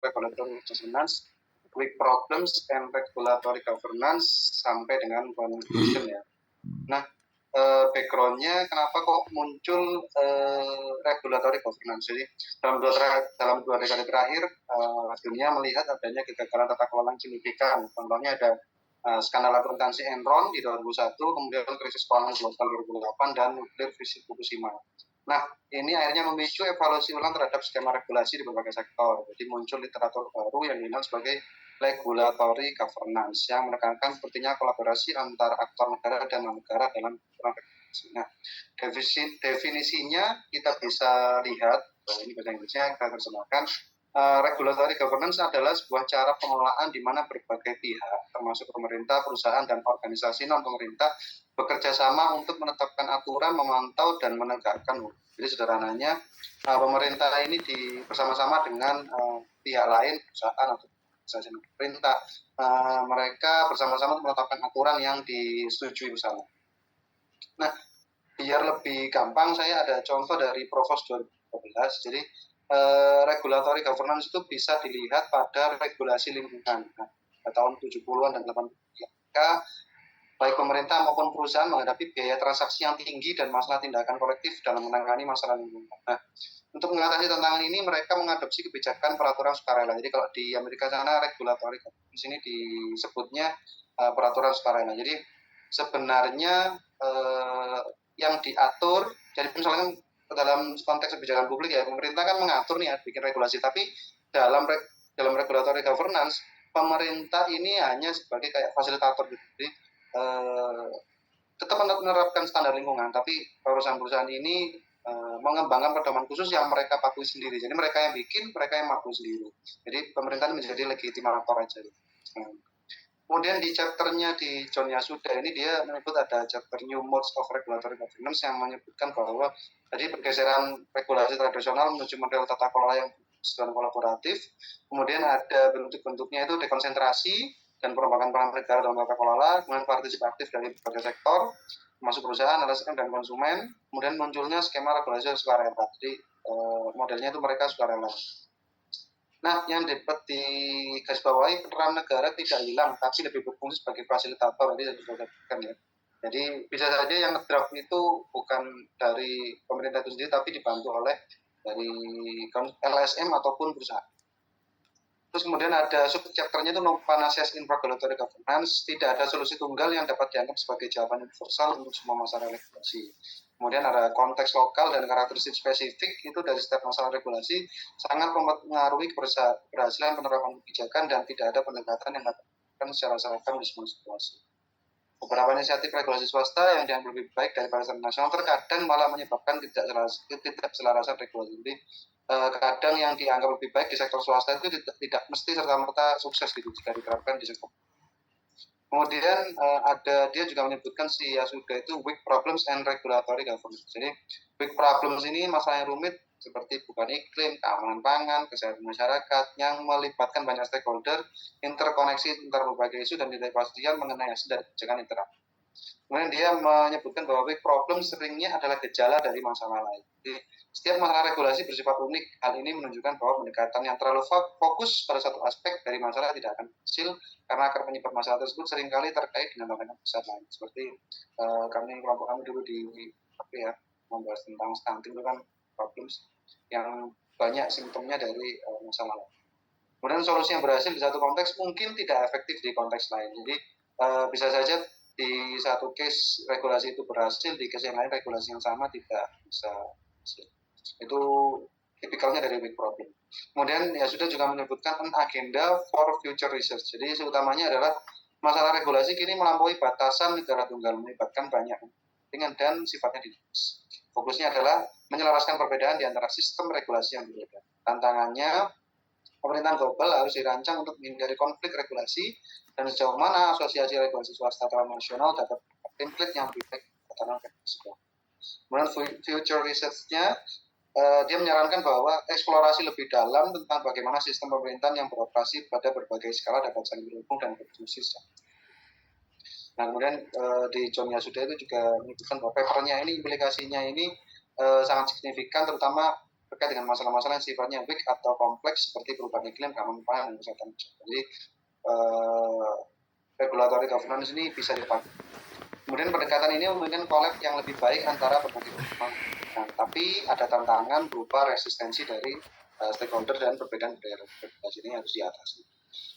regulatory governance, weak problems and regulatory governance sampai dengan conclusion ya. Nah, background-nya kenapa kok muncul regulatory governance? Jadi dalam dua dekade terakhir dunia melihat adanya kegagalan tata kelola yang signifikan. Contohnya ada skandal akuntansi Enron di 2001, kemudian krisis keuangan global 2008 dan nuklir fisik Fukushima. Nah, ini akhirnya memicu evaluasi ulang terhadap skema regulasi di berbagai sektor. Jadi muncul literatur baru yang dikenal sebagai regulatory governance yang menekankan pentingnya kolaborasi antara aktor negara dan non-negara dalam regulasi. Nah, definisinya kita bisa lihat, ini bahasa Inggrisnya kita terjemahkan. Regulatory governance adalah sebuah cara pengelolaan di mana berbagai pihak, termasuk pemerintah, perusahaan, dan organisasi non-pemerintah, bekerja sama untuk menetapkan aturan, memantau, dan menegakkan hukum. Jadi sederhananya, pemerintah ini bersama-sama dengan pihak lain, perusahaan atau organisasi pemerintah, mereka bersama-sama menetapkan aturan yang disetujui bersama. Nah, biar lebih gampang, saya ada contoh dari Provos 2012. Jadi regulatory governance itu bisa dilihat pada regulasi lingkungan. Nah, pada tahun 70-an dan 80-an, baik pemerintah maupun perusahaan menghadapi biaya transaksi yang tinggi dan masalah tindakan kolektif dalam menangani masalah lingkungan. Nah, untuk mengatasi tantangan ini, mereka mengadopsi kebijakan peraturan sukarela. Jadi kalau di Amerika sana regulatory governance ini disebutnya peraturan sukarela. Jadi sebenarnya yang diatur, jadi misalnya dalam konteks kebijakan publik ya, pemerintah kan mengatur nih ya, bikin regulasi, tapi dalam regulatory governance, pemerintah ini hanya sebagai kayak fasilitator gitu. Jadi tetap menerapkan standar lingkungan, tapi perusahaan-perusahaan ini mengembangkan pedoman khusus yang mereka patuhi sendiri. Jadi mereka yang bikin, mereka yang patuhi sendiri. Jadi pemerintah menjadi legitimator aja. Kemudian di chapternya di John Yasuda ini dia menyebut ada chapter New Modes of Regulatory Governance yang menyebutkan bahwa tadi pergeseran regulasi tradisional menuju model tata kelola yang bersifat kolaboratif. Kemudian ada bentuk-bentuknya itu dekonsentrasi dan pengembangan peran negara dalam tata kelola, kemudian partisipatif dari berbagai sektor, termasuk perusahaan, LSM, dan konsumen. Kemudian munculnya skema regulasi sukarela. Jadi modelnya itu mereka sukarela. Nah, yang dapat di garis bawahi, peran negara tidak hilang, tapi lebih berfungsi sebagai fasilitator. Ya. Jadi bisa saja yang ngedraft itu bukan dari pemerintah itu sendiri, tapi dibantu oleh dari LSM ataupun perusahaan. Terus kemudian ada subchapternya itu no panaceas in regulatory governance, tidak ada solusi tunggal yang dapat dianggap sebagai jawaban universal untuk semua masalah regulasi. Kemudian ada konteks lokal dan karakteristik spesifik itu dari setiap masalah regulasi sangat mempengaruhi keberhasilan penerapan kebijakan dan tidak ada pendekatan yang dapat secara seragam di semua situasi. Beberapa inisiatif regulasi swasta yang dianggap lebih baik daripada standar nasional terkadang malah menyebabkan ketidakselarasan regulasi. Jadi kadang yang dianggap lebih baik di sektor swasta itu tidak mesti serta-merta sukses gitu jika diterapkan di sektor. Kemudian dia juga menyebutkan si Yasuda itu weak problems and regulatory governance. Jadi weak problems ini masalah yang rumit seperti perubahan iklim, keamanan pangan, kesehatan masyarakat yang melibatkan banyak stakeholder, interkoneksi antar berbagai isu dan ketidakpastian mengenai hasil dari kebijakan interaktif. Kemudian dia menyebutkan bahwa weak problem seringnya adalah gejala dari masalah lain. Jadi, setiap masalah regulasi bersifat unik. Hal ini menunjukkan bahwa pendekatan yang terlalu fokus pada satu aspek dari masalah tidak akan berhasil karena akar penyebab masalah tersebut seringkali terkait dengan tantangan besar lain. Seperti kelompok kami dulu membahas tentang stunting itu kan problems yang banyak simptomnya dari masalah lain. Kemudian solusi yang berhasil di satu konteks mungkin tidak efektif di konteks lain. Jadi bisa saja di satu case regulasi itu berhasil, di case yang lain regulasi yang sama tidak bisa berhasil. Itu tipikalnya dari weak problem. Kemudian ya sudah juga menyebutkan agenda for future research. Jadi utamanya adalah masalah regulasi kini melampaui batasan negara tunggal, melibatkan banyak kepentingan dan sifatnya dinamis. Fokusnya adalah menyelaraskan perbedaan di antara sistem regulasi yang berbeda. Tantangannya, pemerintahan global harus dirancang untuk menghindari konflik regulasi dan sejauh mana asosiasi regulasi swasta transnasional dapat template yang lebih baik dalam regulasi. Kemudian future research-nya dia menyarankan bahwa eksplorasi lebih dalam tentang bagaimana sistem pemerintahan yang beroperasi pada berbagai skala dapat saling berhubung dan berfungsi. Nah, kemudian di John Yasuda itu juga menyebutkan bahwa papernya ini implikasinya ini sangat signifikan, terutama terkait dengan masalah-masalah yang sifatnya weak atau kompleks seperti perubahan iklim, keamanan pangan, dan kesehatan. Jadi regulatory governance ini bisa dipakai. Kemudian pendekatan ini memungkinkan kolab yang lebih baik antara berbagai pihak. Nah, tapi ada tantangan berupa resistensi dari stakeholder dan perbedaan budaya regulasi ini harus diatasi.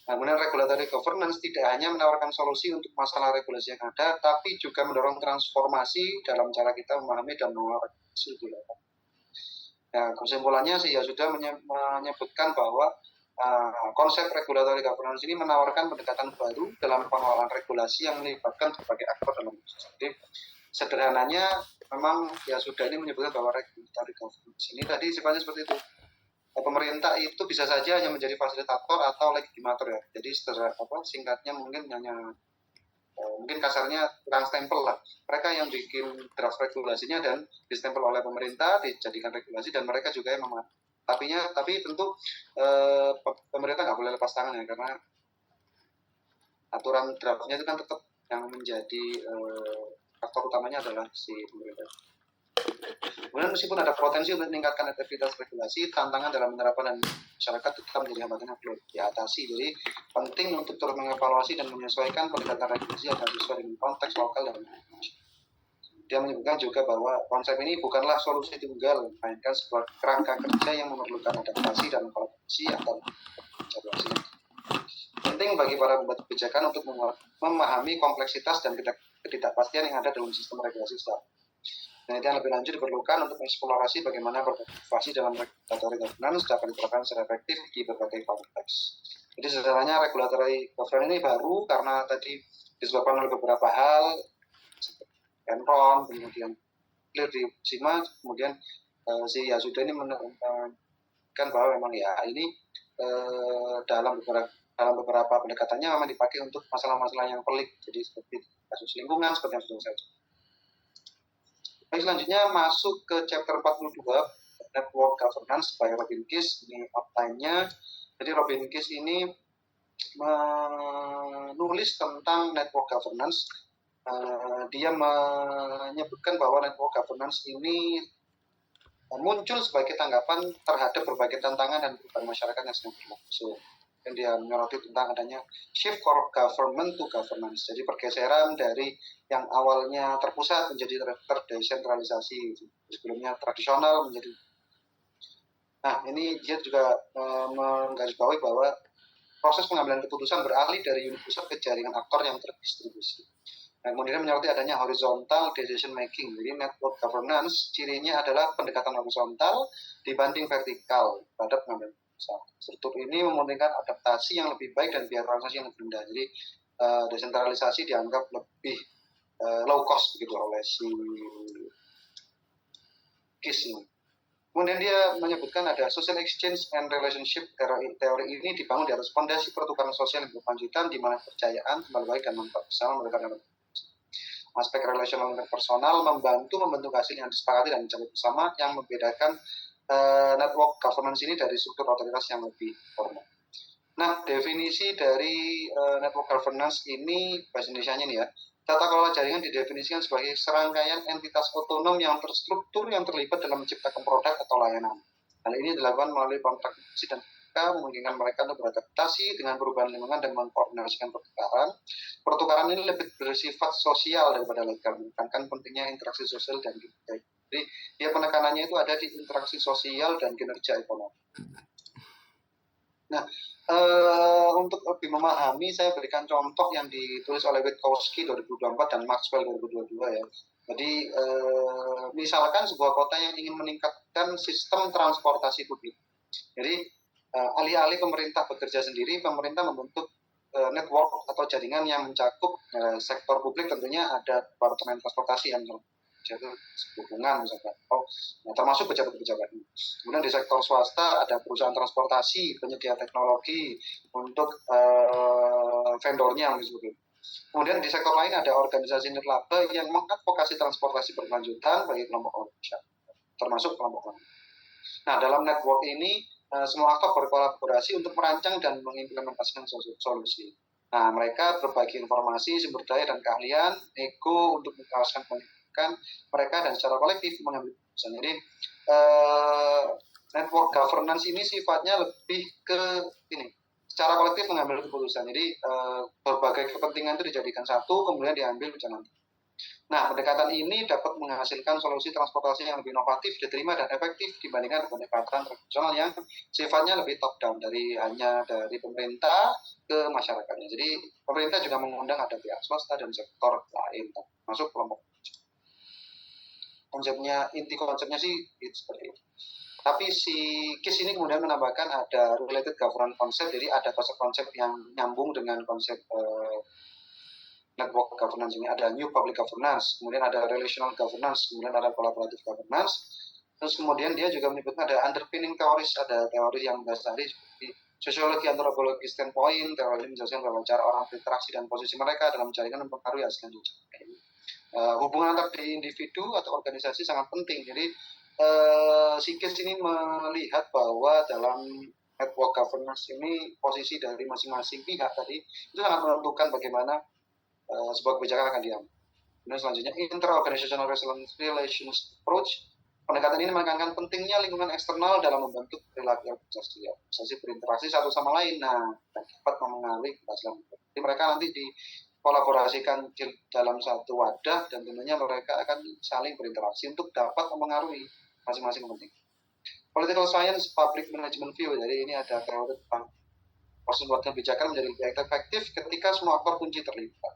Nah, kemudian regulatory governance tidak hanya menawarkan solusi untuk masalah regulasi yang ada, tapi juga mendorong transformasi dalam cara kita memahami dan mengelola regulasi di level. Nah, kesimpulannya sih ya sudah menyebutkan bahwa konsep regulatory governance ini menawarkan pendekatan baru dalam pengelolaan regulasi yang melibatkan berbagai aktor dalam proses. Jadi sederhananya memang ya sudah ini menyebutkan bahwa regulatory governance ini tadi sifatnya seperti itu. Pemerintah itu bisa saja hanya menjadi fasilitator atau legitimator ya. Jadi singkatnya mungkin hanya mungkin kasarnya tukang stempel lah. Mereka yang bikin draft regulasinya dan distempel oleh pemerintah, dijadikan regulasi, dan mereka juga yang tapi tentu pemerintah nggak boleh lepas tangan ya, karena aturan draftnya itu kan tetap yang menjadi faktor utamanya adalah si pemerintah. Kemudian meskipun ada potensi untuk meningkatkan efektivitas regulasi, tantangan dalam menerapkan dan masyarakat tetap menjadi hambatan yang perlu diatasi. Jadi penting untuk terus mengevaluasi dan menyesuaikan pendekatan regulasi agar sesuai dengan konteks lokal dan nasional. Dia menyebutkan juga bahwa konsep ini bukanlah solusi tunggal, melainkan sebuah kerangka kerja yang memerlukan adaptasi dan kolaborasi antar regulasi. Penting bagi para pembuat kebijakan untuk memahami kompleksitas dan ketidakpastian yang ada dalam sistem regulasi secara. Penelitian lebih lanjut diperlukan untuk mengeksplorasi bagaimana berinovasi dalam regulatory governance dapat diterapkan secara efektif di berbagai konteks. Jadi sebenarnya regulatory governance ini baru karena tadi disebabkan oleh beberapa hal, Enron, kemudian clear di SIMA, kemudian si Yasuda ini menekankan bahwa memang ya ini dalam beberapa pendekatannya memang dipakai untuk masalah-masalah yang pelik, jadi seperti kasus lingkungan seperti yang sudah saya sebutkan. Baik, selanjutnya masuk ke chapter 42, Network Governance by Robin Kiss. Ini outline-nya. Jadi Robin Kiss ini menulis tentang network governance. Dia menyebutkan bahwa network governance ini muncul sebagai tanggapan terhadap berbagai tantangan dan perubahan masyarakat yang sedang berlangsung. Dan dia menyoroti tentang adanya shift government to governance. Jadi pergeseran dari yang awalnya terpusat menjadi terdesentralisasi. Sebelumnya tradisional menjadi. Nah, ini dia juga menggarisbawahi bahwa proses pengambilan keputusan beralih dari unit pusat ke jaringan aktor yang terdistribusi. Nah, kemudian menyoroti adanya horizontal decision making. Jadi network governance cirinya adalah pendekatan horizontal dibanding vertikal pada pengambilan keputusan. Struktur ini memungkinkan adaptasi yang lebih baik dan biaya transaksi yang lebih rendah. Jadi desentralisasi dianggap lebih low cost begitu oleh si Kiss ini. Kemudian dia menyebutkan ada social exchange and relationship. Teori ini dibangun di atas fondasi pertukaran sosial yang berkelanjutan di mana kepercayaan, kembali baik, dan manfaat bersama mereka dalam aspek relasional dan personal membantu membentuk hasil yang disepakati dan dicapai bersama yang membedakan network governance ini dari struktur otoritas yang lebih formal. Nah, definisi dari network governance ini bahasa Indonesianya nih ya. Tata kelola jaringan didefinisikan sebagai serangkaian entitas otonom yang terstruktur yang terlibat dalam menciptakan produk atau layanan. Hal ini dilakukan melalui kontrak dan memungkinkan mereka untuk beradaptasi dengan perubahan lingkungan dan mengkoordinasikan pertukaran. Pertukaran ini lebih bersifat sosial daripada legal, menekankan pentingnya interaksi sosial dan kinerja. Jadi, dia penekanannya itu ada di interaksi sosial dan kinerja ekonomi. Nah, untuk lebih memahami, saya berikan contoh yang ditulis oleh Witkowski 2024 dan Maxwell 2022 ya. Jadi, misalkan sebuah kota yang ingin meningkatkan sistem transportasi publik. Jadi, alih-alih pemerintah bekerja sendiri, pemerintah membentuk network atau jaringan yang mencakup sektor publik, tentunya ada departemen transportasi yang jadi hubungan misalkan, termasuk pejabat-pejabat. Kemudian di sektor swasta ada perusahaan transportasi, penyedia teknologi untuk vendornya misalnya. Kemudian di sektor lain ada organisasi nirlaba yang mengadvokasi transportasi berkelanjutan bagi kelompok manusia, termasuk kelompok lain. Nah, dalam network ini semua aktor berkolaborasi untuk merancang dan mengimplementasikan solusi. Nah, mereka berbagi informasi, sumber daya dan keahlian, ego untuk menjelaskan mereka dan secara kolektif mengambil keputusan. Jadi network governance ini sifatnya lebih ke ini, secara kolektif mengambil keputusan. Jadi berbagai kepentingan itu dijadikan satu, kemudian diambil jalan. Nah, pendekatan ini dapat menghasilkan solusi transportasi yang lebih inovatif, diterima dan efektif dibandingkan pendekatan tradisional yang sifatnya lebih top down hanya dari pemerintah ke masyarakatnya. Jadi pemerintah juga mengundang ada pihak swasta dan sektor lain, masuk kelompok. Inti konsepnya sih itu seperti itu. Tapi si KIS ini kemudian menambahkan ada related governance konsep, jadi ada konsep-konsep yang nyambung dengan konsep network governance ini. Ada new public governance, kemudian ada relational governance, kemudian ada collaborative governance. Terus kemudian dia juga menyebutkan ada underpinning teoris, ada teori yang mendasari seperti sosiologi antropologi standpoint, teori menjelaskan bahwa cara orang berinteraksi dan posisi mereka dalam jaringan mempengaruhi hasil jaringan. Hubungan antar individu atau organisasi sangat penting. Jadi Sikis ini melihat bahwa dalam network governance ini posisi dari masing-masing pihak tadi itu sangat menentukan bagaimana sebuah kebijakan akan diambil. Kemudian selanjutnya interorganizational relations approach. Pendekatan ini menekankan pentingnya lingkungan eksternal dalam membentuk perilaku organisasi berinteraksi satu sama lain. Nah, dapat memengaruhi keberhasilan. Jadi mereka nanti dikolaborasikan dalam satu wadah dan tentunya mereka akan saling berinteraksi untuk dapat memengaruhi masing-masing penting. Political science, public management view. Jadi ini ada teori tentang proses buat kebijakan menjadi lebih efektif ketika semua aktor kunci terlibat.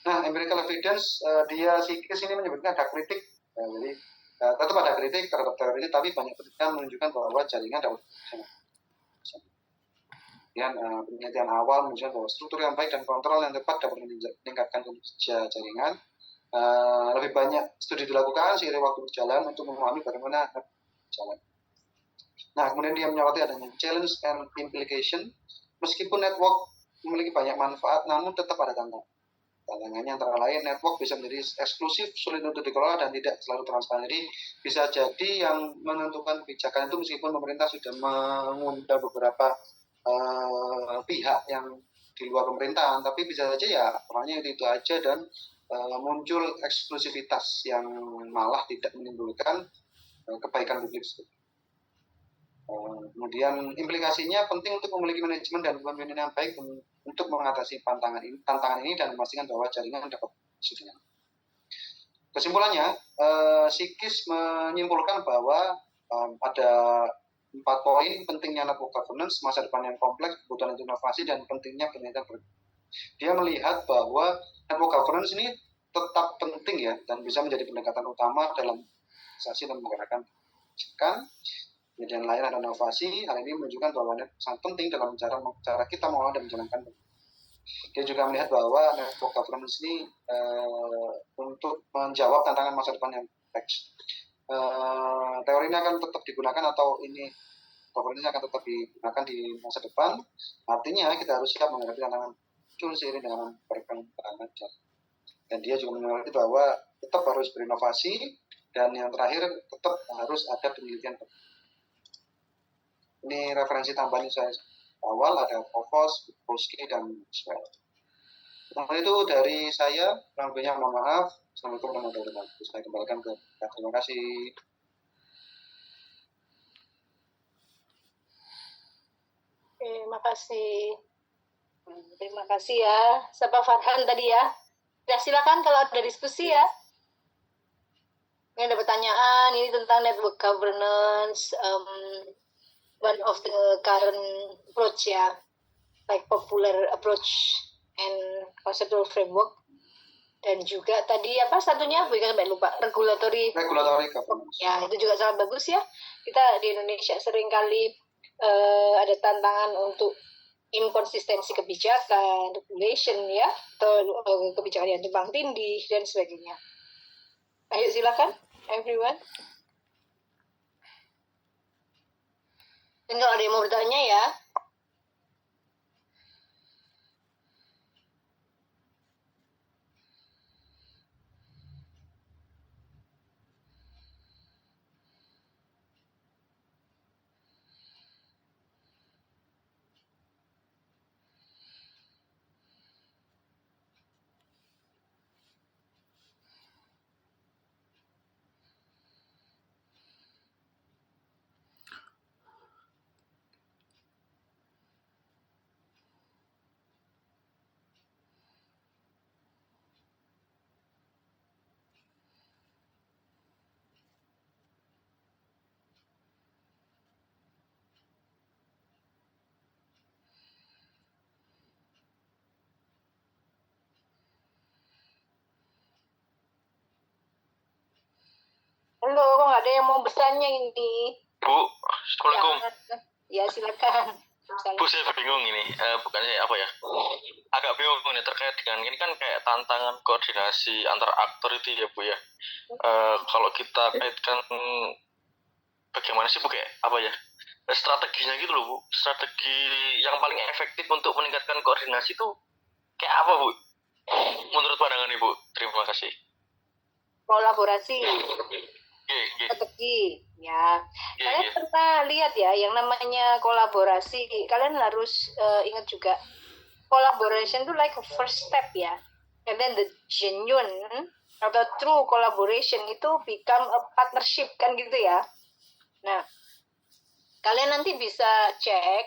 Nah, empirical evidence, dia Sikis ini menyebutkan ada kritik. Jadi tetap ada kritik terhadap teori ini, tapi banyak penelitian menunjukkan bahwa jaringan dapat kemudian penelitian awal menunjukkan bahwa struktur yang baik dan kontrol yang tepat dapat meningkatkan kinerja jaringan. Lebih banyak studi dilakukan seiring waktu berjalan untuk memahami bagaimana berjalan. Nah, kemudian dia menyoroti adanya challenge and implication. Meskipun network memiliki banyak manfaat, namun tetap ada tantangan. Tantangannya antara lain network bisa menjadi eksklusif, sulit untuk dikelola dan tidak selalu transparan. Jadi bisa jadi yang menentukan kebijakan itu meskipun pemerintah sudah mengundang beberapa pihak yang di luar pemerintahan, tapi bisa saja ya orangnya itu aja dan muncul eksklusivitas yang malah tidak menimbulkan kebaikan publik. Kemudian implikasinya penting untuk memiliki manajemen dan kepemimpinan yang baik untuk mengatasi tantangan ini dan memastikan bahwa jaringan dapat berjalan. Kesimpulannya, Sikis menyimpulkan bahwa ada 4 poin pentingnya network governance, masa depan yang kompleks, kebutuhan inovasi, dan pentingnya penelitian. Dia melihat bahwa network governance ini tetap penting ya dan bisa menjadi pendekatan utama dalam organisasi dan menggerakkan kebijakan. Kemudian lain ada inovasi. Hal ini menunjukkan bahwa sangat penting dalam cara kita mengolah dan menjalankan. Dia juga melihat bahwa network governance ini untuk menjawab tantangan masa depan yang kompleks. Teori ini akan tetap digunakan atau ini governance akan tetap digunakan di masa depan. Artinya kita harus siap menghadapi tantangan muncul seiring dengan perkembangan. Dan dia juga mengerti bahwa tetap harus berinovasi dan yang terakhir tetap harus ada penelitian. Ini referensi tambahan saya awal ada Povos, Polski, dan Swell. Nah, itu dari saya. Kurang lebihnya mohon maaf. Assalamualaikum warahmatullahi wabarakatuh. Saya kembalikan ke terima kasih. Terima kasih. Terima kasih ya. Siapa Farhan tadi ya? Ya silakan kalau ada diskusi ya. Ini ada pertanyaan ini tentang network governance. One of the current approach ya, like popular approach and conceptual framework. Dan juga tadi apa satunya? Bukan sampai lupa. Regulatory governance. Ya itu juga sangat bagus ya. Kita di Indonesia seringkali ada tantangan untuk inkonsistensi kebijakan, regulation ya, atau kebijakan yang tumpang tindih dan sebagainya. Ayo silakan, everyone. Dan kalau ada yang mau bertanya ya. ada yang mau bertanya ini. Bu, Assalamualaikum. Ya silakan. Bu, saya bingung ini, bukannya apa ya, agak bingung ini terkait dengan ini kan kayak tantangan koordinasi antar aktor itu ya Bu ya. Kalau kita kaitkan bagaimana sih Bu, kayak apa ya, strateginya gitu loh Bu, strategi yang paling efektif untuk meningkatkan koordinasi itu kayak apa Bu, menurut pandangan Ibu? Terima kasih. Kolaborasi, strategi, ya. Kalian pernah lihat ya yang namanya kolaborasi, kalian harus ingat juga, collaboration itu like a first step ya, and then the genuine atau true collaboration itu become a partnership kan gitu ya. Nah, kalian nanti bisa cek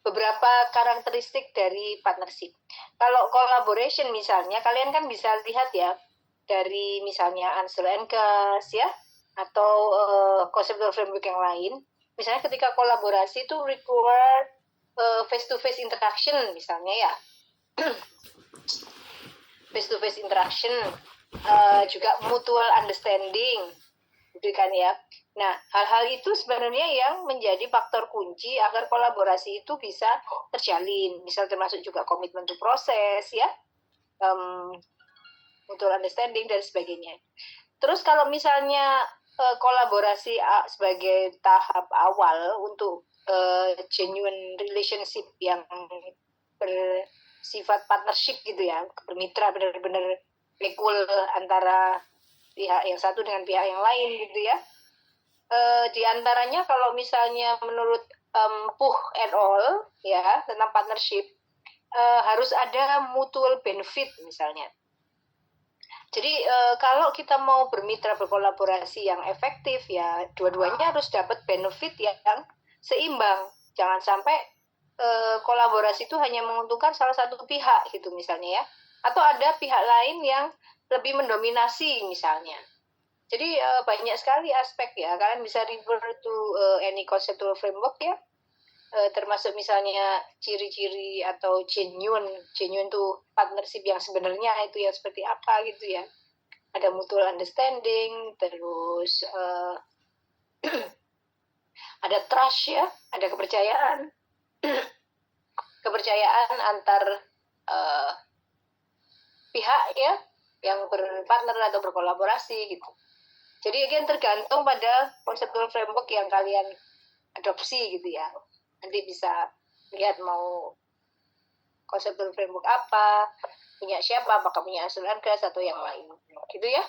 beberapa karakteristik dari partnership. Kalau collaboration misalnya, kalian kan bisa lihat ya dari misalnya Ansel and Gas ya, atau conceptual framework yang lain. Misalnya ketika kolaborasi itu require face-to-face interaction misalnya ya. Face-to-face interaction, juga mutual understanding, gitu kan ya. Nah, hal-hal itu sebenarnya yang menjadi faktor kunci agar kolaborasi itu bisa terjalin. Misal termasuk juga komitmen to proses ya, mutual understanding dan sebagainya. Terus kalau misalnya kolaborasi sebagai tahap awal untuk genuine relationship yang bersifat partnership gitu ya, bermitra benar-benar equal antara pihak yang satu dengan pihak yang lain gitu ya. Di antaranya kalau misalnya menurut Puh et al. Ya tentang partnership, harus ada mutual benefit misalnya. Jadi kalau kita mau bermitra berkolaborasi yang efektif ya dua-duanya harus dapat benefit yang seimbang. Jangan sampai kolaborasi itu hanya menguntungkan salah satu pihak gitu misalnya ya. Atau ada pihak lain yang lebih mendominasi misalnya. Jadi banyak sekali aspek ya. Kalian bisa refer to any conceptual framework ya. Termasuk misalnya ciri-ciri atau genuine tuh partnership yang sebenarnya itu yang seperti apa gitu ya. Ada mutual understanding, terus ada trust ya, ada kepercayaan. Kepercayaan antar pihak ya yang berpartner atau berkolaborasi gitu. Jadi again tergantung pada conceptual framework yang kalian adopsi gitu ya. Nanti bisa lihat mau conceptual framework apa, punya siapa, apakah punya Ansel and Gas atau yang lain gitu ya.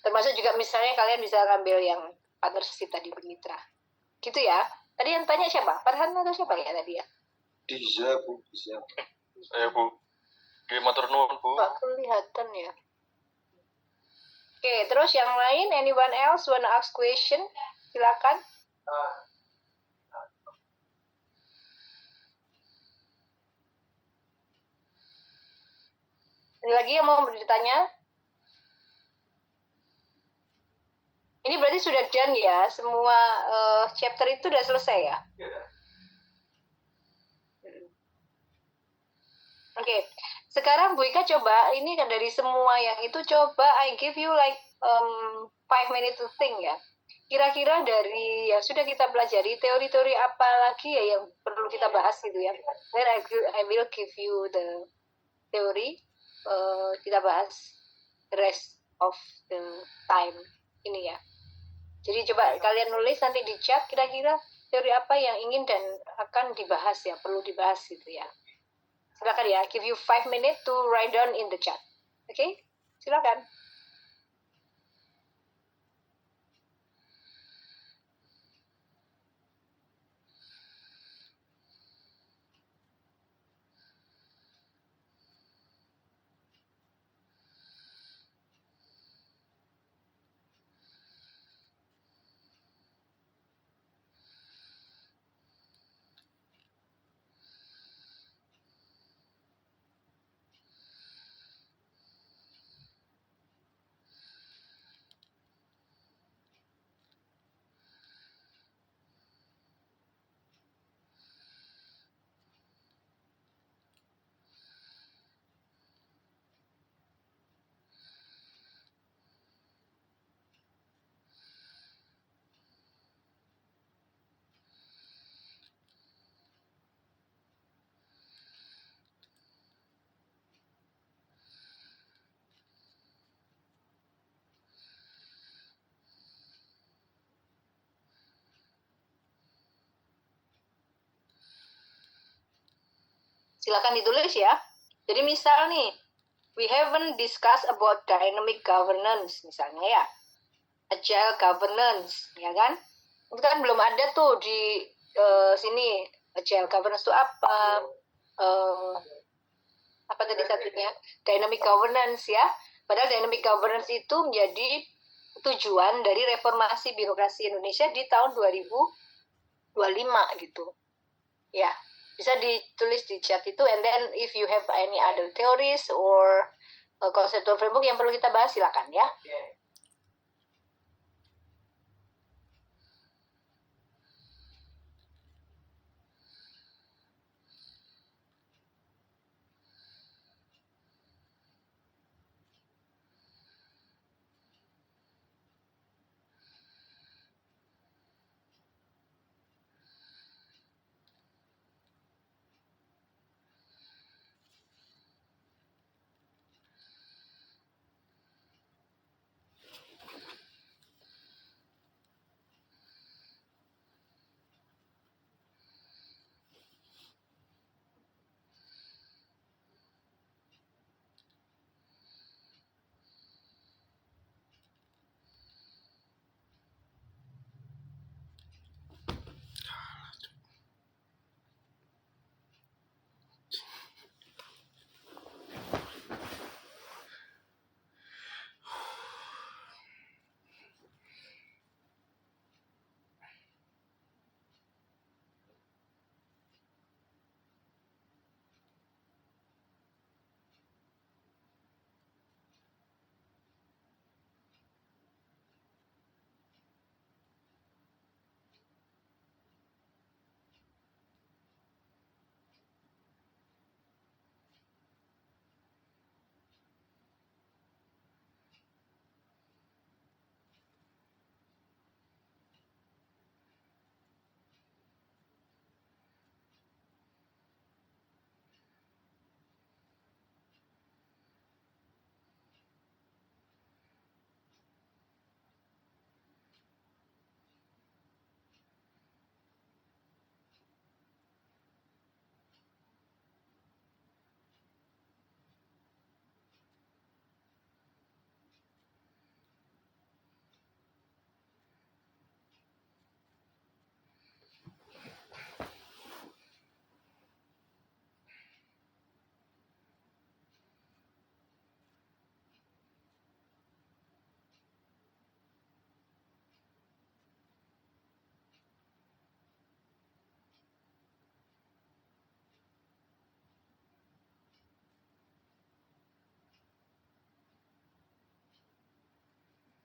Termasuk juga misalnya kalian bisa ngambil yang partnership tadi bermitra gitu ya. Tadi yang tanya siapa? Farhan atau siapa ya tadi ya? Bisa Bu. Saya Bu, matur nuwun Bu. Nggak kelihatan ya. Oke, terus yang lain, anyone else wanna ask question? Silakan. Ada lagi yang mau bertanya? Ini berarti sudah done ya, semua chapter itu sudah selesai ya? Oke, sekarang Bu Ika coba, ini kan dari semua yang itu coba I give you like 5 minutes to think ya. Kira-kira dari yang sudah kita pelajari, teori-teori apa lagi ya yang perlu kita bahas gitu ya. Then I will give you the teori, kita bahas the rest of the time ini ya. Jadi coba kalian nulis nanti di chat kira-kira teori apa yang ingin dan akan dibahas ya, perlu dibahas gitu ya. Silakan ya, give you 5 minutes to write down in the chat. Oke, silakan. Silakan ditulis ya. Jadi misal nih, we haven't discussed about dynamic governance misalnya ya. Agile governance, ya kan? Itu kan belum ada tuh di sini. Agile governance itu apa? Apa tadi satunya? Dynamic governance ya. Padahal dynamic governance itu menjadi tujuan dari reformasi birokrasi Indonesia di tahun 2025 gitu. Ya, bisa ditulis di chat itu, and then if you have any other theories or conceptual framework yang perlu kita bahas, silakan ya.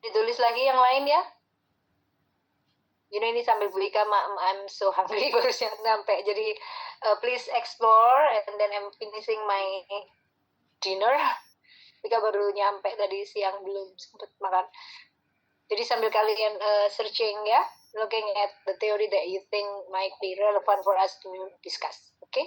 Ditulis lagi yang lain ya. Ini sambil Bu Ika, I'm so hungry baru sampai. Jadi please explore, and then I'm finishing my dinner. Ika baru nyampe tadi siang, belum sempat makan. Jadi sambil kalian searching ya, looking at the theory that you think might be relevant for us to discuss. Okay?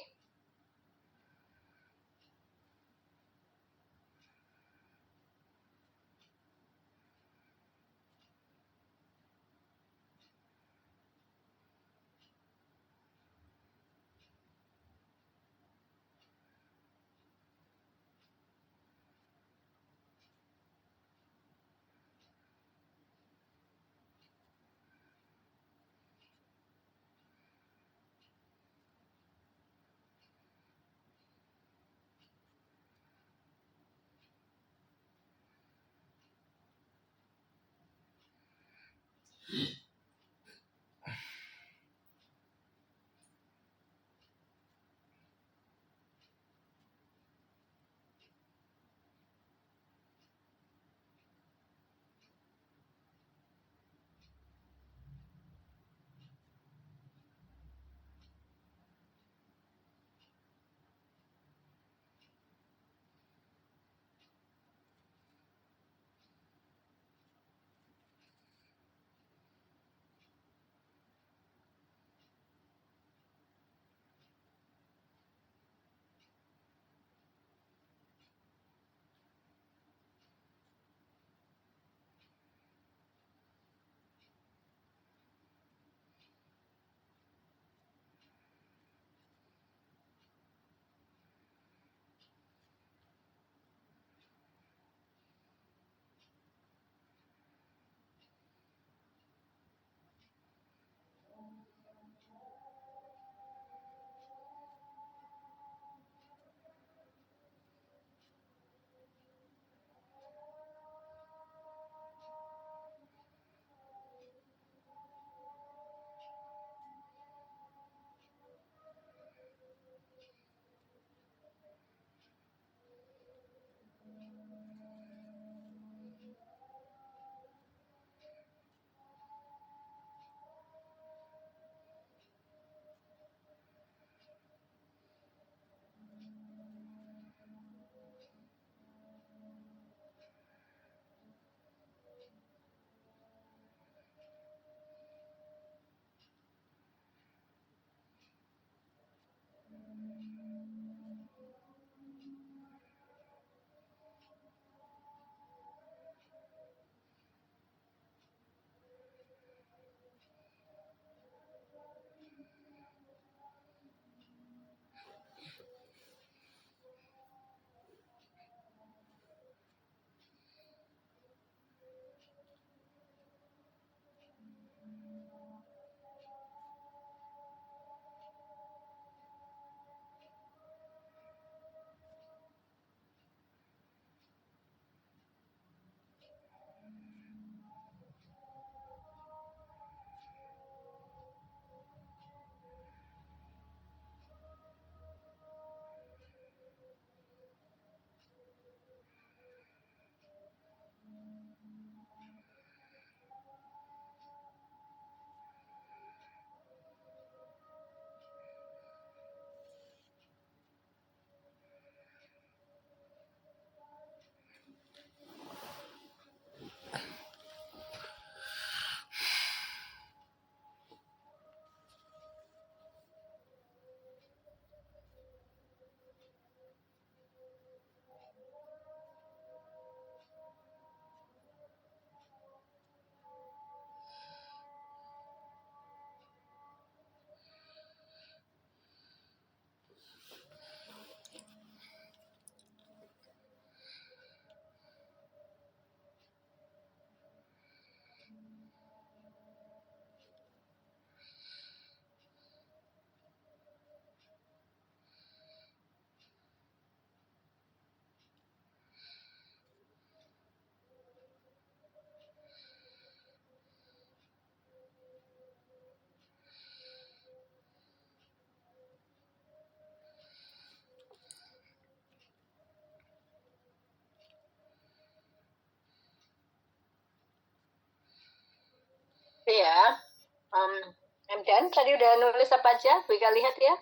Dan tadi udah nulis apa aja? Bu Ika lihat ya.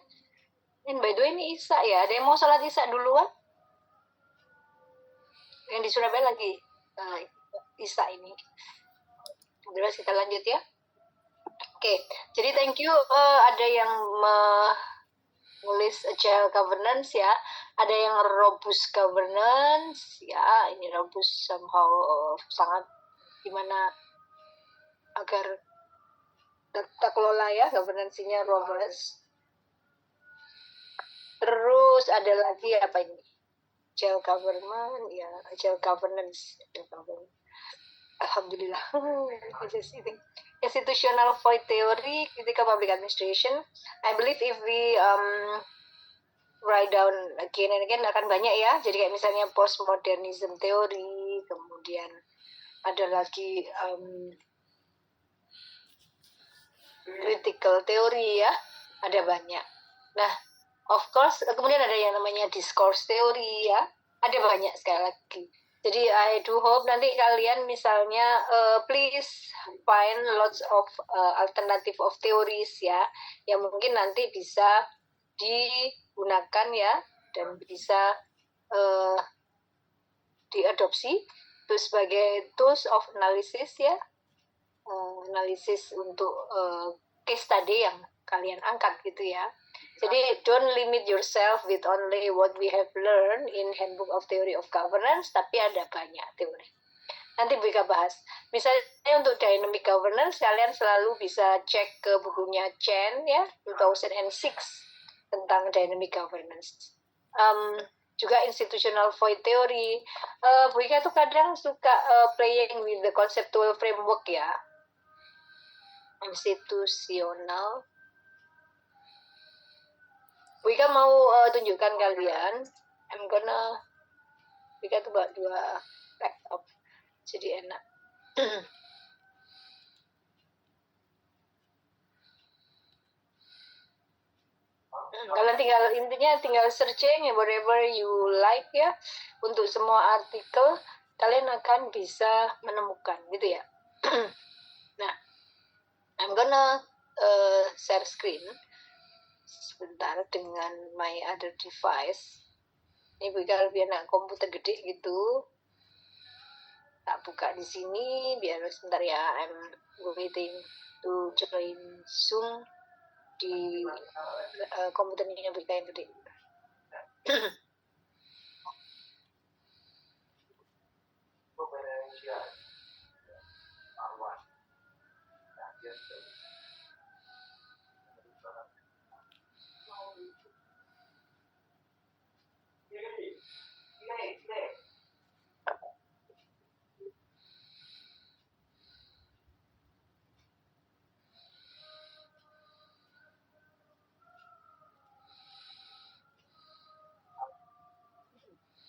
And by the way ini Isya ya. Ada yang mau sholat Isya duluan? Yang di Surabaya lagi Isya ini. Terus kita lanjut ya. Oke, jadi thank you. Ada yang menulis agile governance ya. Ada yang robust governance ya. Ini robust somehow sangat gimana agar tata kelola ya, governance-nya robust. Terus ada lagi apa ini? Agile government, ya, agile governance. Alhamdulillah. Institutional void theory, critical public administration. I believe if we write down again and again akan banyak ya. Jadi kayak misalnya postmodernism theory, kemudian ada lagi critical theory ya, ada banyak. Nah, of course, kemudian ada yang namanya discourse theory ya, ada banyak sekali lagi. Jadi I do hope nanti kalian misalnya please find lots of alternative of theories ya, yang mungkin nanti bisa digunakan ya dan bisa diadopsi itu sebagai tools of analysis ya. Analisis untuk case study yang kalian angkat gitu ya. Jadi don't limit yourself with only what we have learned in Handbook of Theory of Governance, tapi ada banyak teori. Nanti bisa bahas. Misalnya untuk dynamic governance kalian selalu bisa cek ke bukunya Chen ya 2006 tentang dynamic governance. Juga institutional void theory. Bu Ika tuh kadang suka playing with the conceptual framework ya. Institusional. Bu Ika mau tunjukkan kalian. I'm gonna. Bu Ika tuh buat 2 laptop, jadi enak. Kalian tinggal searching ya, whatever you like ya, untuk semua artikel kalian akan bisa menemukan gitu ya. Nah, I'm gonna share screen sebentar dengan my other device. Ini biar enak, komputer gede gitu. Tak buka di sini biar sebentar ya. I'm waiting to join Zoom di komputernya Bika yang gede.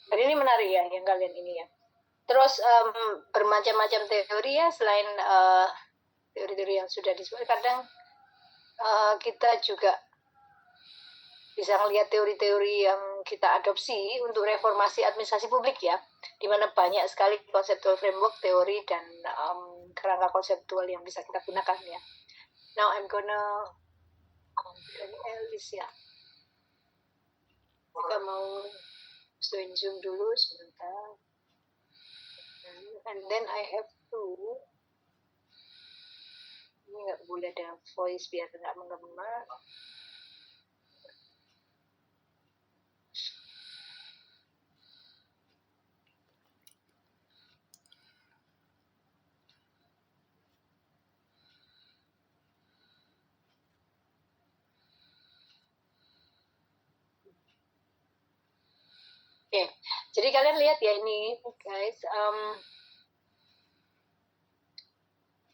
Dan ini menarik ya yang kalian ini ya. Terus bermacam-macam teori ya, selain teori-teori yang sudah disebut, kadang kita juga bisa melihat teori-teori yang kita adopsi untuk reformasi administrasi publik ya, di mana banyak sekali conceptual framework, teori, dan kerangka konseptual yang bisa kita gunakan ya. Now I'm gonna Alice ya. Kita mau join Zoom dulu sebentar. And then I have to, ini nggak boleh ada voice biar nggak menggema. Oke, jadi kalian lihat ya ini, guys.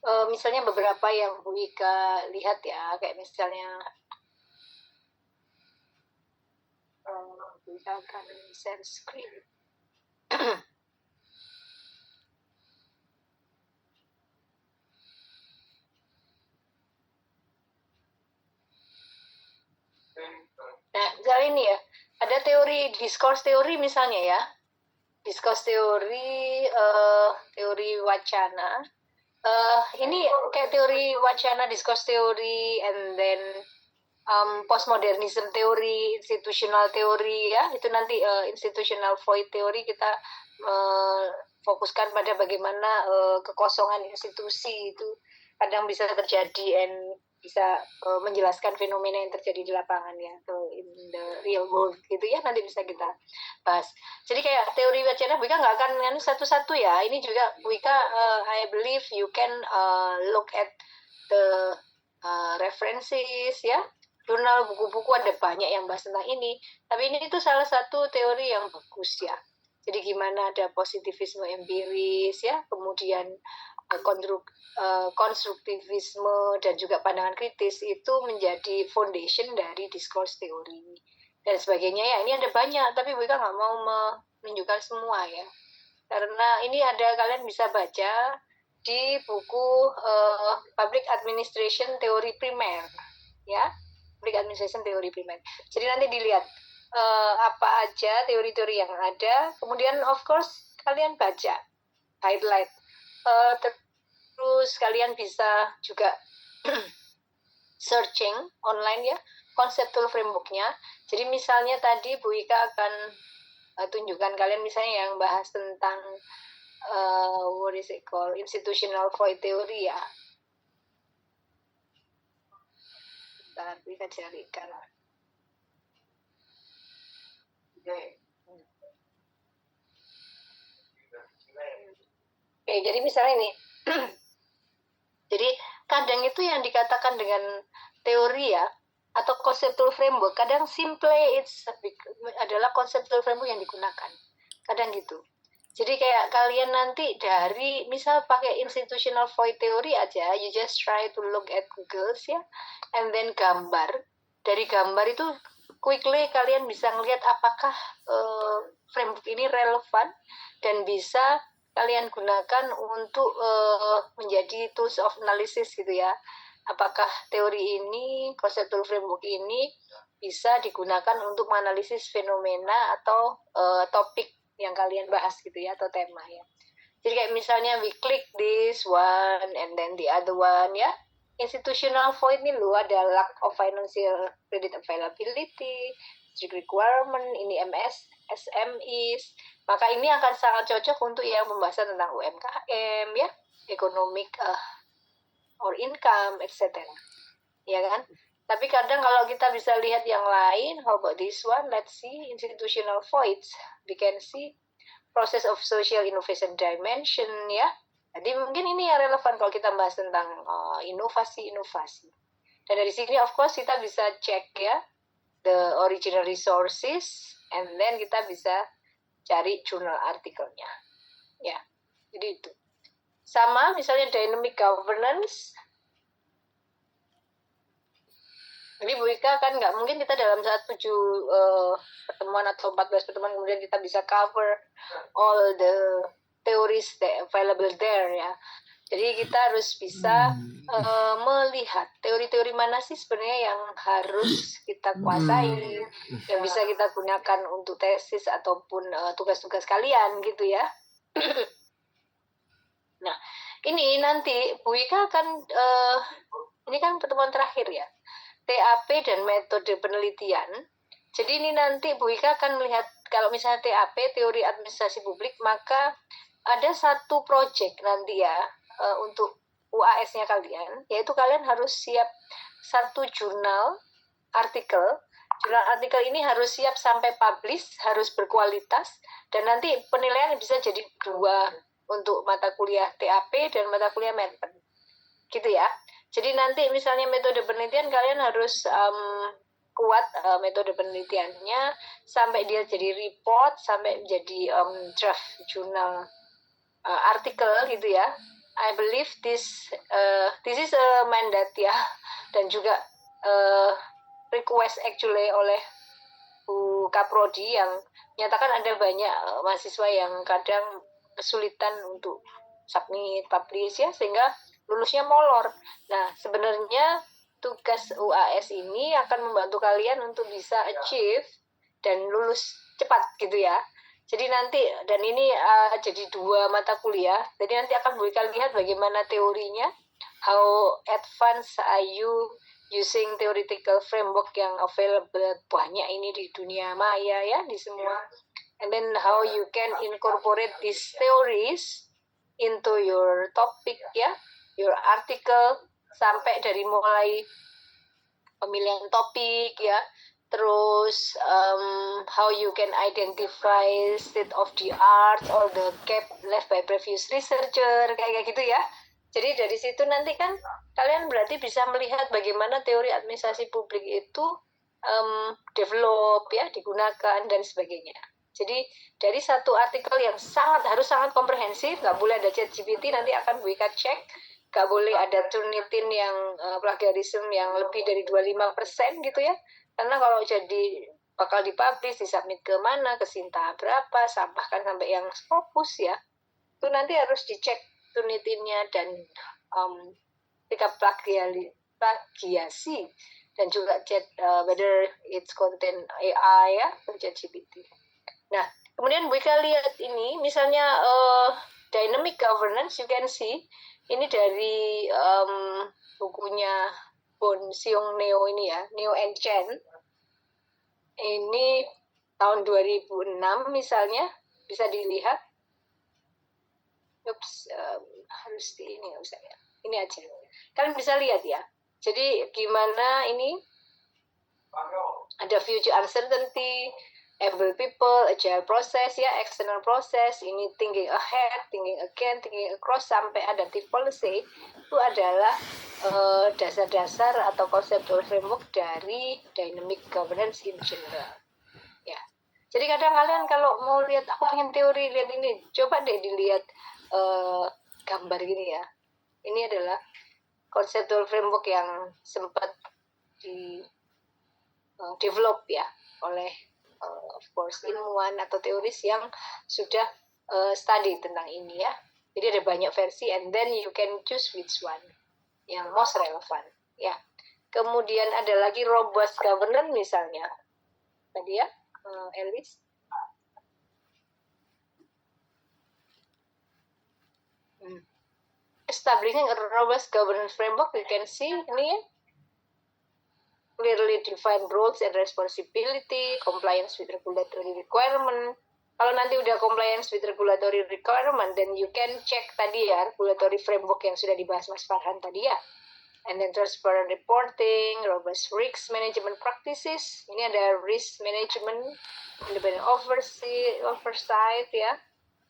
Misalnya beberapa yang Bu Ika lihat ya, kayak misalnya Bu Ika akan share screen. Nah, misalnya ini ya, ada teori discourse teori misalnya ya, discourse teori, teori wacana. Ini kayak teori wacana, discourse teori, and then postmodernism teori, institutional teori ya, itu nanti institutional void teori kita fokuskan pada bagaimana kekosongan institusi itu kadang bisa terjadi and bisa menjelaskan fenomena yang terjadi di lapangan ya, atau in the real world gitu ya, nanti bisa kita bahas. Jadi kayak teori wacana Wika nggak akan satu-satu ya, ini juga Wika I believe you can look at the references ya, jurnal, buku-buku, ada banyak yang bahas tentang ini. Tapi ini itu salah satu teori yang bagus ya. Jadi gimana ada positivisme empiris ya, kemudian konstruktivisme dan juga pandangan kritis itu menjadi foundation dari discourse teori dan sebagainya ya. Ini ada banyak, tapi Wika nggak mau menunjukkan semua ya. Karena ini ada, kalian bisa baca di buku Public Administration Teori Primer ya. Public Administration Teori Primer. Jadi nanti dilihat apa aja teori-teori yang ada, kemudian of course kalian baca, highlight, terus kalian bisa juga searching online ya, conceptual framework-nya. Jadi misalnya tadi Bu Ika akan tunjukkan kalian misalnya yang bahas tentang what is it called, institutional void theory ya. Bentar, Wika carikan. Oke, jadi misalnya ini, jadi kadang itu yang dikatakan dengan teori ya, atau conceptual framework, kadang simple adalah conceptual framework yang digunakan, kadang gitu. Jadi kayak kalian nanti dari, misal pakai institutional void theory aja, you just try to look at Google ya, and then gambar. Dari gambar itu quickly kalian bisa ngelihat apakah framework ini relevan dan bisa kalian gunakan untuk menjadi tools of analysis gitu ya. Apakah teori ini, conceptual framework ini bisa digunakan untuk menganalisis fenomena atau topik yang kalian bahas gitu ya, atau tema ya. Jadi kayak misalnya we click this one and then the other one ya. Institutional void ini loh, ada lack of financial credit availability, strict requirement, ini MS, SMEs. Maka ini akan sangat cocok untuk yang pembahasan tentang UMKM ya, economic or income, etc. Ya kan? Tapi kadang kalau kita bisa lihat yang lain, how about this one? Let's see, institutional voids. We can see process of social innovation dimension ya. Jadi mungkin ini yang relevan kalau kita bahas tentang inovasi-inovasi. Dan dari sini of course kita bisa cek ya the original resources, and then kita bisa cari jurnal artikelnya. Ya, jadi itu. Sama misalnya dynamic governance. Jadi Bu Ika kan nggak mungkin kita dalam 7 pertemuan atau 14 pertemuan kemudian kita bisa cover all the theories that available there ya. Jadi kita harus bisa melihat teori-teori mana sih sebenarnya yang harus kita kuasai, yang bisa kita gunakan untuk tesis ataupun tugas-tugas kalian gitu ya. Nah, ini nanti Bu Ika akan, ini kan pertemuan terakhir ya, TAP dan metode penelitian. Jadi ini nanti Bu Ika akan melihat, kalau misalnya TAP, teori administrasi publik, maka ada satu project nanti ya untuk UAS-nya kalian, yaitu kalian harus siap satu jurnal artikel. Jurnal artikel ini harus siap sampai publish, harus berkualitas, dan nanti penilaian bisa jadi 2 untuk mata kuliah TAP dan mata kuliah Medpen. Gitu ya. Jadi nanti misalnya metode penelitian kalian harus kuat metode penelitiannya sampai dia jadi report, sampai menjadi draft jurnal artikel gitu ya. I believe this is a mandate ya, dan juga request actually oleh Bu Kaprodi yang menyatakan ada banyak mahasiswa yang kadang kesulitan untuk submit, publish ya, sehingga lulusnya molor. Nah, sebenarnya tugas UAS ini akan membantu kalian untuk bisa achieve dan lulus cepat gitu ya. Jadi nanti, dan ini jadi 2 mata kuliah, jadi nanti akan kita lihat bagaimana teorinya, how advanced are you using theoretical framework yang available banyak ini di dunia maya ya, di semua. And then how you can incorporate these theories into your topic ya, your article, sampai dari mulai pemilihan topik ya, terus how you can identify state of the art or the gap left by previous researcher, kayak gitu ya. Jadi dari situ nanti kan kalian berarti bisa melihat bagaimana teori administrasi publik itu develop ya, digunakan dan sebagainya. Jadi dari satu artikel yang harus sangat komprehensif, nggak boleh ada ChatGPT, nanti akan Wika cek, nggak boleh ada Turnitin yang plagiarisme yang lebih dari 25% gitu ya. Karena kalau jadi bakal dipublish, disubmit ke mana, ke Sinta berapa, bahkan sampai yang Scopus ya, itu nanti harus dicek Turnitinnya dan sikap plagiasi dan juga whether it's content AI ya, ChatGPT. Nah, kemudian kita lihat ini, misalnya dynamic governance, you can see, ini dari bukunya Bon Siong Neo ini ya, Neo and Chen. Ini tahun 2006 misalnya, bisa dilihat. Harus di ini nggak usah ya. Ini aja. Kalian bisa lihat ya. Jadi gimana ini? Ada future uncertainty, able people, agile process ya, external process, ini thinking ahead, thinking again, thinking across, sampai adaptive policy. Itu adalah dasar-dasar atau conceptual framework dari dynamic governance in general. Ya. Jadi kadang kalian kalau mau lihat, aku pengen teori, lihat ini, coba deh dilihat gambar gini ya. Ini adalah conceptual framework yang sempat di develop ya oleh of course ilmuwan atau teoris yang sudah study tentang ini ya. Jadi ada banyak versi, and then you can choose which one yang most relevant ya. Kemudian ada lagi robust governance misalnya tadi ya, Elis. Establishing a robust governance framework, you can see ini ya, clearly defined roles and responsibility, compliance with regulatory requirement. Kalau nanti udah compliance with regulatory requirement, then you can check tadi ya, regulatory framework yang sudah dibahas Mas Farhan tadi ya. And then transparent reporting, robust risk management practices. Ini ada risk management, independent oversight ya.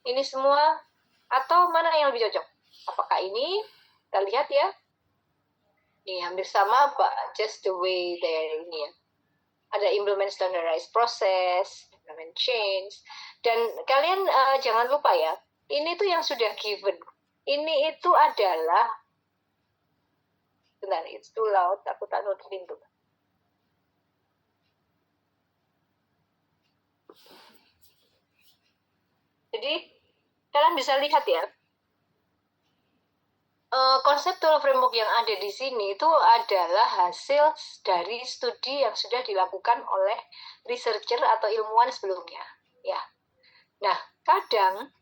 Ini semua, atau mana yang lebih cocok? Apakah ini? Kita lihat ya. Ini hampir sama, but just the way there ini ya. Ada implement standardized process, implement change. Dan kalian jangan lupa ya, ini tuh yang sudah given. Ini itu adalah, bentar, it's too loud, aku tak nutupin tuh. Jadi, kalian bisa lihat ya, conceptual framework yang ada di sini itu adalah hasil dari studi yang sudah dilakukan oleh researcher atau ilmuwan sebelumnya. Ya. Nah, kadang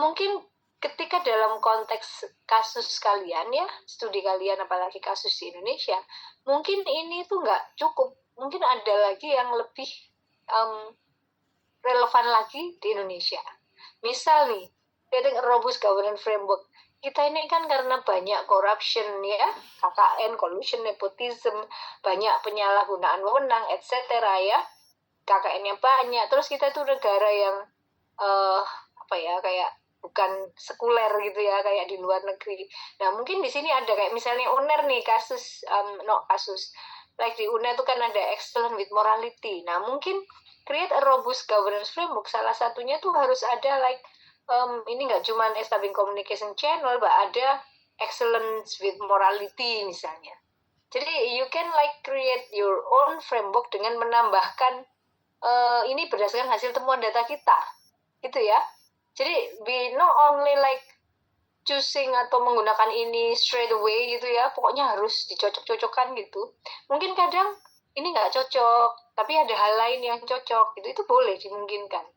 mungkin ketika dalam konteks kasus kalian ya, studi kalian apalagi kasus di Indonesia, mungkin ini tuh nggak cukup. Mungkin ada lagi yang lebih relevan lagi di Indonesia. Misal nih, creating a robust governance framework. Kita ini kan karena banyak corruption ya, KKN, collusion, nepotism, banyak penyalahgunaan wewenang, etc. ya, KKN-nya banyak. Terus kita tuh negara yang kayak bukan sekuler gitu ya, kayak di luar negeri. Nah mungkin di sini ada kayak misalnya UNER nih kasus, like di UNER itu kan ada excellent with morality. Nah mungkin create a robust governance framework, salah satunya tuh harus ada like ini nggak cuma establishing communication channel, but ada excellence with morality misalnya. Jadi you can like create your own framework dengan menambahkan ini berdasarkan hasil temuan data kita, gitu ya. Jadi we not only like choosing atau menggunakan ini straight away gitu ya, pokoknya harus dicocok-cocokkan gitu. Mungkin kadang ini nggak cocok, tapi ada hal lain yang cocok, gitu, itu boleh dimungkinkan.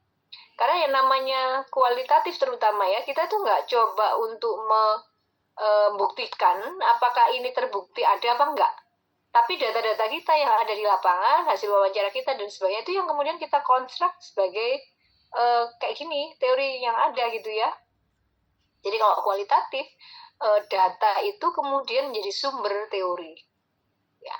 Karena yang namanya kualitatif terutama ya, kita tuh nggak coba untuk membuktikan apakah ini terbukti ada apa enggak. Tapi data-data kita yang ada di lapangan, hasil wawancara kita dan sebagainya itu yang kemudian kita konstruk sebagai kayak gini, teori yang ada gitu ya. Jadi kalau kualitatif, data itu kemudian menjadi sumber teori. Ya.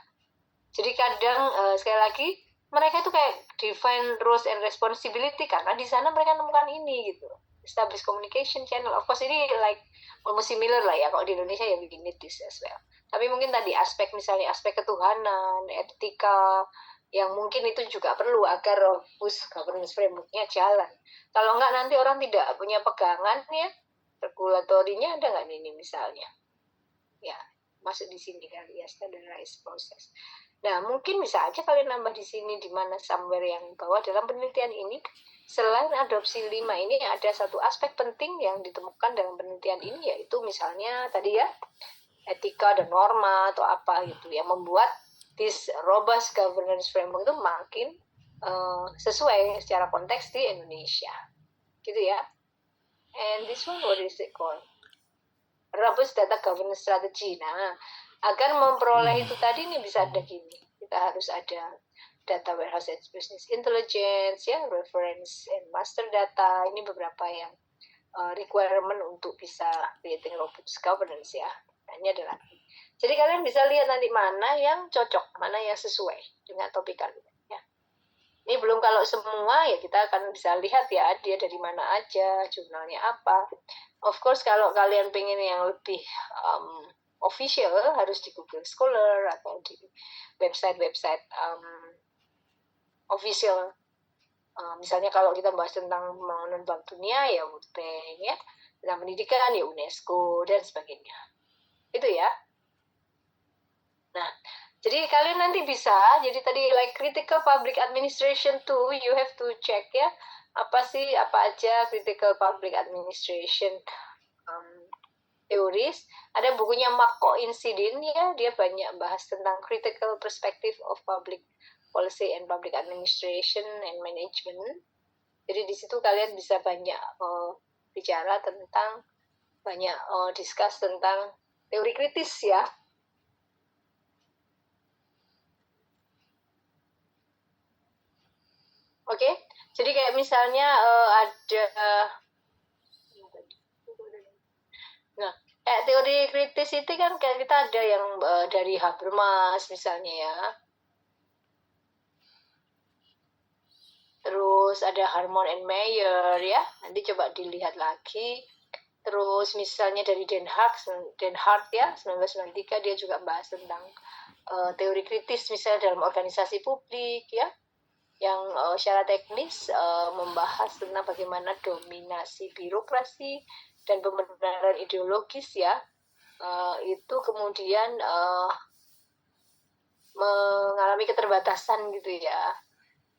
Jadi kadang sekali lagi mereka itu kayak define roles and responsibility karena di sana mereka menemukan ini gitu. Establish communication channel. Of course ini like almost similar lah ya, kalau di Indonesia ya we need this as well. Tapi mungkin tadi aspek misalnya aspek ketuhanan, etika, yang mungkin itu juga perlu agar robust governance framework-nya jalan. Kalau enggak nanti orang tidak punya pegangan ya, regulatorinya ada nggak ini misalnya. Ya, masuk di sini kali ya, standardized process. Nah, mungkin bisa aja kalian nambah di sini di mana somewhere yang bahwa dalam penelitian ini selain adopsi 5 ini ada satu aspek penting yang ditemukan dalam penelitian ini, yaitu misalnya tadi ya etika dan norma atau apa gitu yang membuat this robust governance framework itu makin sesuai secara konteks di Indonesia gitu ya. And this one, what is it called? Robust data governance strategy. Nah, agar memperoleh itu tadi ini bisa ada gini. Kita harus ada data warehouse and business intelligence, ya, reference and master data. Ini beberapa yang requirement untuk bisa creating robust governance ya. Nah, ini adalah. Jadi kalian bisa lihat nanti mana yang cocok, mana yang sesuai dengan topik kalian. Ya. Ini belum kalau semua ya kita akan bisa lihat ya dia dari mana aja, jurnalnya apa. Of course kalau kalian pengen yang lebih official harus di Google Scholar atau di website-website official. Misalnya kalau kita bahas tentang pembangunan Bank Dunia ya World Bank ya, tentang pendidikan ya UNESCO dan sebagainya. Itu ya. Nah, jadi kalian nanti bisa, jadi tadi like critical public administration tuh you have to check ya, apa aja critical public administration teoris. Ada bukunya Marco Incidin ya, dia banyak bahas tentang critical perspective of public policy and public administration and management. Jadi di situ kalian bisa banyak bicara tentang, banyak discuss tentang teori kritis ya. Oke, jadi kayak misalnya ada, nah, teori kritis itu kan kayak kita ada yang dari Habermas misalnya ya, terus ada Harmon and Meyer ya, nanti coba dilihat lagi. Terus misalnya dari Den Hart ya, 1993 dia juga bahas tentang teori kritis misalnya dalam organisasi publik ya, yang secara teknis membahas tentang bagaimana dominasi birokrasi dan pembenaran ideologis ya, itu kemudian mengalami keterbatasan gitu ya.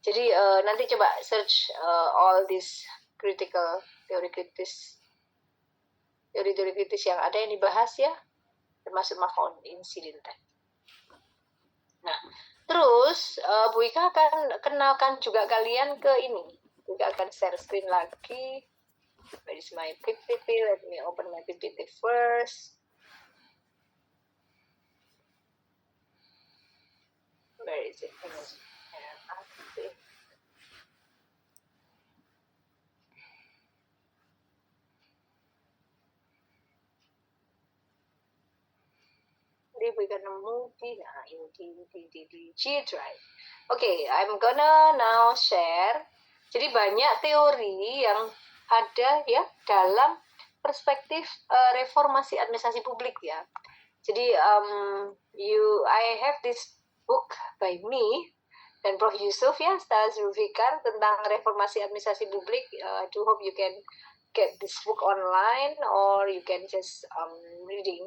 Jadi nanti coba search all this critical teori kritis yang ada yang dibahas ya, termasuk Marco Incident. Nah, terus Bu Ika akan kenalkan juga kalian ke ini. Bu Ika akan share screen lagi. Where is my PPT? Let me open my PPT first. Where is it? Bu Ika nemu di G Drive. Okay, I'm gonna now share. Jadi banyak teori yang ada ya dalam perspektif reformasi administrasi publik ya. Jadi I have this book by me dan Prof Yusuf ya, Ustaz Zulfikar, tentang reformasi administrasi publik. I do hope you can get this book online or you can just reading.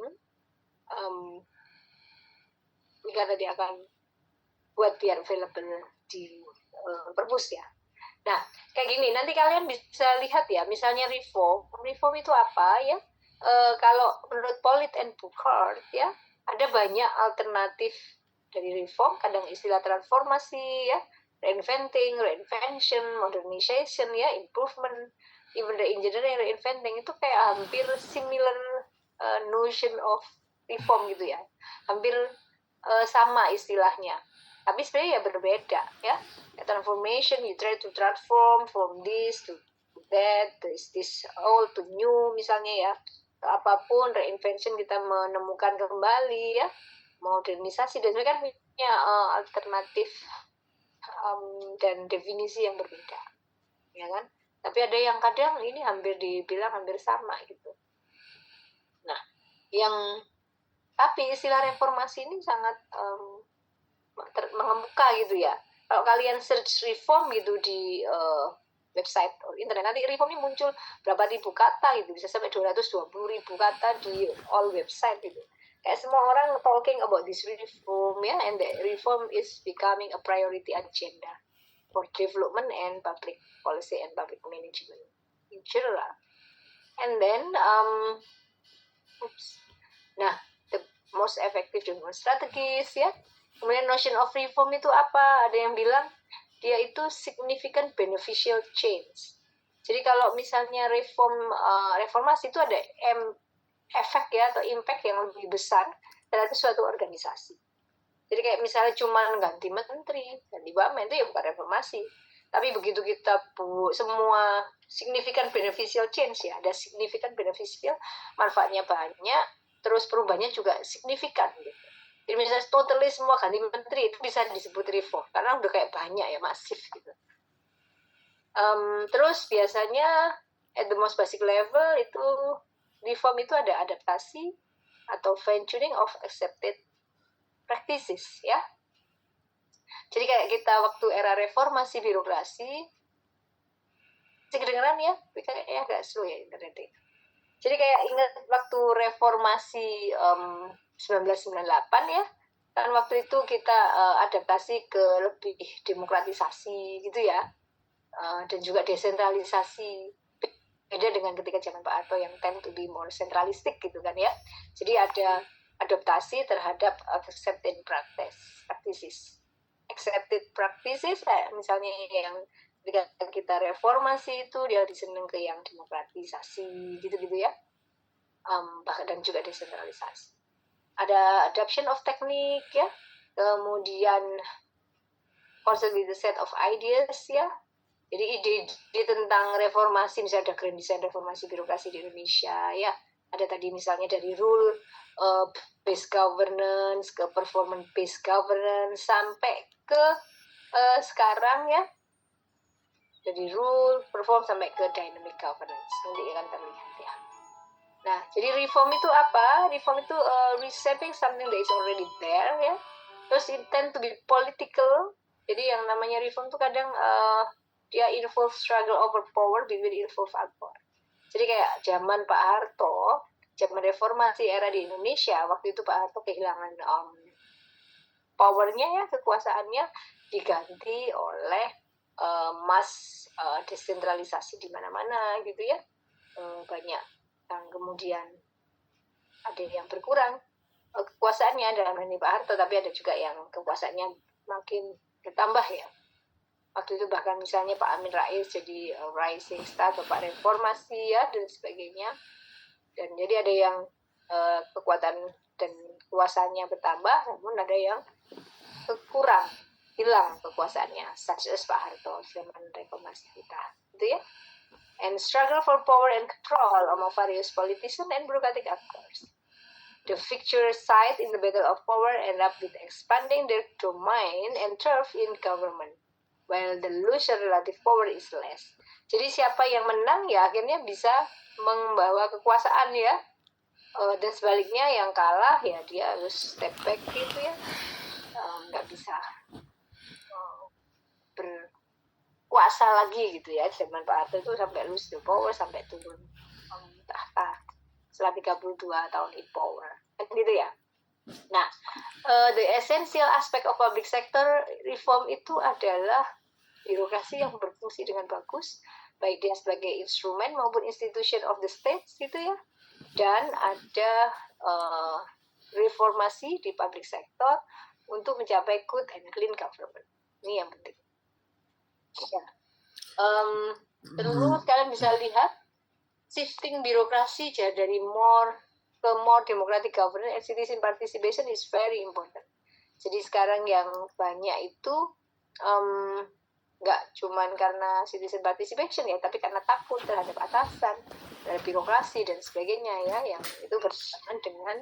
Karena dia akan buat biar available di perpus ya. Nah, kayak gini, nanti kalian bisa lihat ya, misalnya reform itu apa ya? Kalau menurut Pollitt and Burkhardt ya, ada banyak alternatif dari reform, kadang istilah transformasi ya, reinventing, reinvention, modernization, ya, improvement, even the engineering, reinventing itu kayak hampir similar notion of reform gitu ya, hampir sama istilahnya, tapi sebenarnya ya berbeda ya. Transformation, you try to transform from this to that, this old to new misalnya ya, apapun. Reinvention kita menemukan kembali ya, modernisasi, dan mereka punya alternatif dan definisi yang berbeda, ya kan? Tapi ada yang kadang ini hampir dibilang hampir sama gitu. Nah, tapi istilah reformasi ini sangat mengemuka gitu ya. Kalau kalian search reform gitu di website internet, nanti reform ini muncul berapa ribu kata gitu, bisa sampai 220.000 kata di all website gitu. Kayak semua orang talking about this reform ya, and the reform is becoming a priority agenda for development and public policy and public management in general. And then nah, the most effective development strategies ya. Kemudian notion of reform itu apa? Ada yang bilang dia itu significant beneficial change. Jadi kalau misalnya reformasi itu ada efek ya, atau impact yang lebih besar terhadap suatu organisasi. Jadi kayak misalnya cuma ganti menteri, ganti wamen, itu ya bukan reformasi. Tapi begitu kita semua significant beneficial change ya, ada significant beneficial, manfaatnya banyak, terus perubahannya juga signifikan gitu. Jadi misalnya totally semua ganti menteri, itu bisa disebut reform karena udah kayak banyak ya, masif gitu. Terus biasanya at the most basic level itu reform itu ada adaptasi atau fine tuning of accepted practices ya. Jadi kayak kita waktu era reformasi birokrasi, kedengeran ya, kayak agak slow ya internetnya. Jadi kayak ingat waktu reformasi 1998 ya, kan waktu itu kita adaptasi ke lebih demokratisasi gitu ya, dan juga desentralisasi. Beda dengan ketika zaman Pak Harto yang tend to be more centralistic gitu kan ya. Jadi ada adaptasi terhadap accepted practices. Accepted practices misalnya yang ketika kita reformasi itu dia diseneng ke yang demokratisasi gitu-gitu ya, bahkan dan juga desentralisasi. Ada adoption of teknik ya, kemudian concept with the set of ideas ya. Jadi ide tentang reformasi, misalnya ada grand design reformasi birokrasi di Indonesia ya, ada tadi misalnya dari rule based governance ke performance based governance sampai ke sekarang ya, dari rule perform sampai ke dynamic governance, nanti akan terlihat ya. Nah, jadi reform itu apa? Reform itu reshaping something that is already there ya. Terus it tend to be political. Jadi yang namanya reform itu kadang dia involve struggle over power between involve power. Jadi kayak zaman Pak Harto, zaman reformasi era di Indonesia, waktu itu Pak Harto kehilangan powernya ya, kekuasaannya diganti oleh mass desentralisasi di mana-mana gitu ya. Banyak yang kemudian ada yang berkurang kekuasaannya dalam hal ini Pak Harto, tapi ada juga yang kekuasaannya makin bertambah ya. Waktu itu bahkan misalnya Pak Amin Rais jadi rising star, Bapak reformasi ya, dan sebagainya. Dan jadi ada yang kekuatan dan kuasanya bertambah, namun ada yang kurang, hilang kekuasaannya, such as Pak Harto zaman reformasi kita, gitu ya. And struggle for power and control among various politicians and bureaucratic actors. The victorious side in the battle of power end up with expanding their domain and turf in government, while the loser relative power is less. Jadi siapa yang menang ya akhirnya bisa membawa kekuasaan ya, dan sebaliknya yang kalah ya dia harus step back gitu ya, nggak bisa berkuasa lagi gitu ya. Zaman Pak Harto itu sampai lose the power, sampai turun tahta setelah 32 tahun in power kan gitu ya. Nah, the essential aspect of public sector reform itu adalah birokrasi yang berfungsi dengan bagus, baik dia sebagai instrumen maupun institution of the state gitu ya. Dan ada reformasi di public sector untuk mencapai good and clean government. Ini yang penting. Ya. Terus kalian bisa lihat shifting birokrasi dari more democratic governance and citizen participation is very important. Jadi sekarang yang banyak itu nggak cuman karena citizen participation ya, tapi karena takut terhadap atasan, terhadap birokrasi dan sebagainya ya, yang itu bersamaan dengan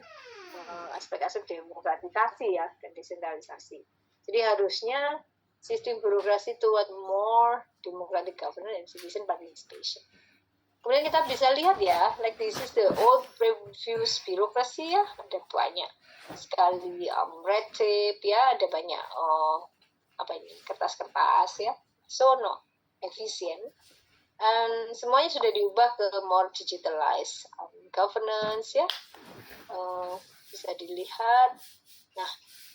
aspek-aspek demokratisasi ya dan desentralisasi. Jadi harusnya sistem birokrasi toward more democratic governance and citizen participation. Kemudian kita bisa lihat ya, like this is the old previous bureaucracy ya, ada banyak sekali red tape ya, ada banyak kertas-kertas ya, so no efficient, and semuanya sudah diubah ke more digitalized governance ya, bisa dilihat. Nah,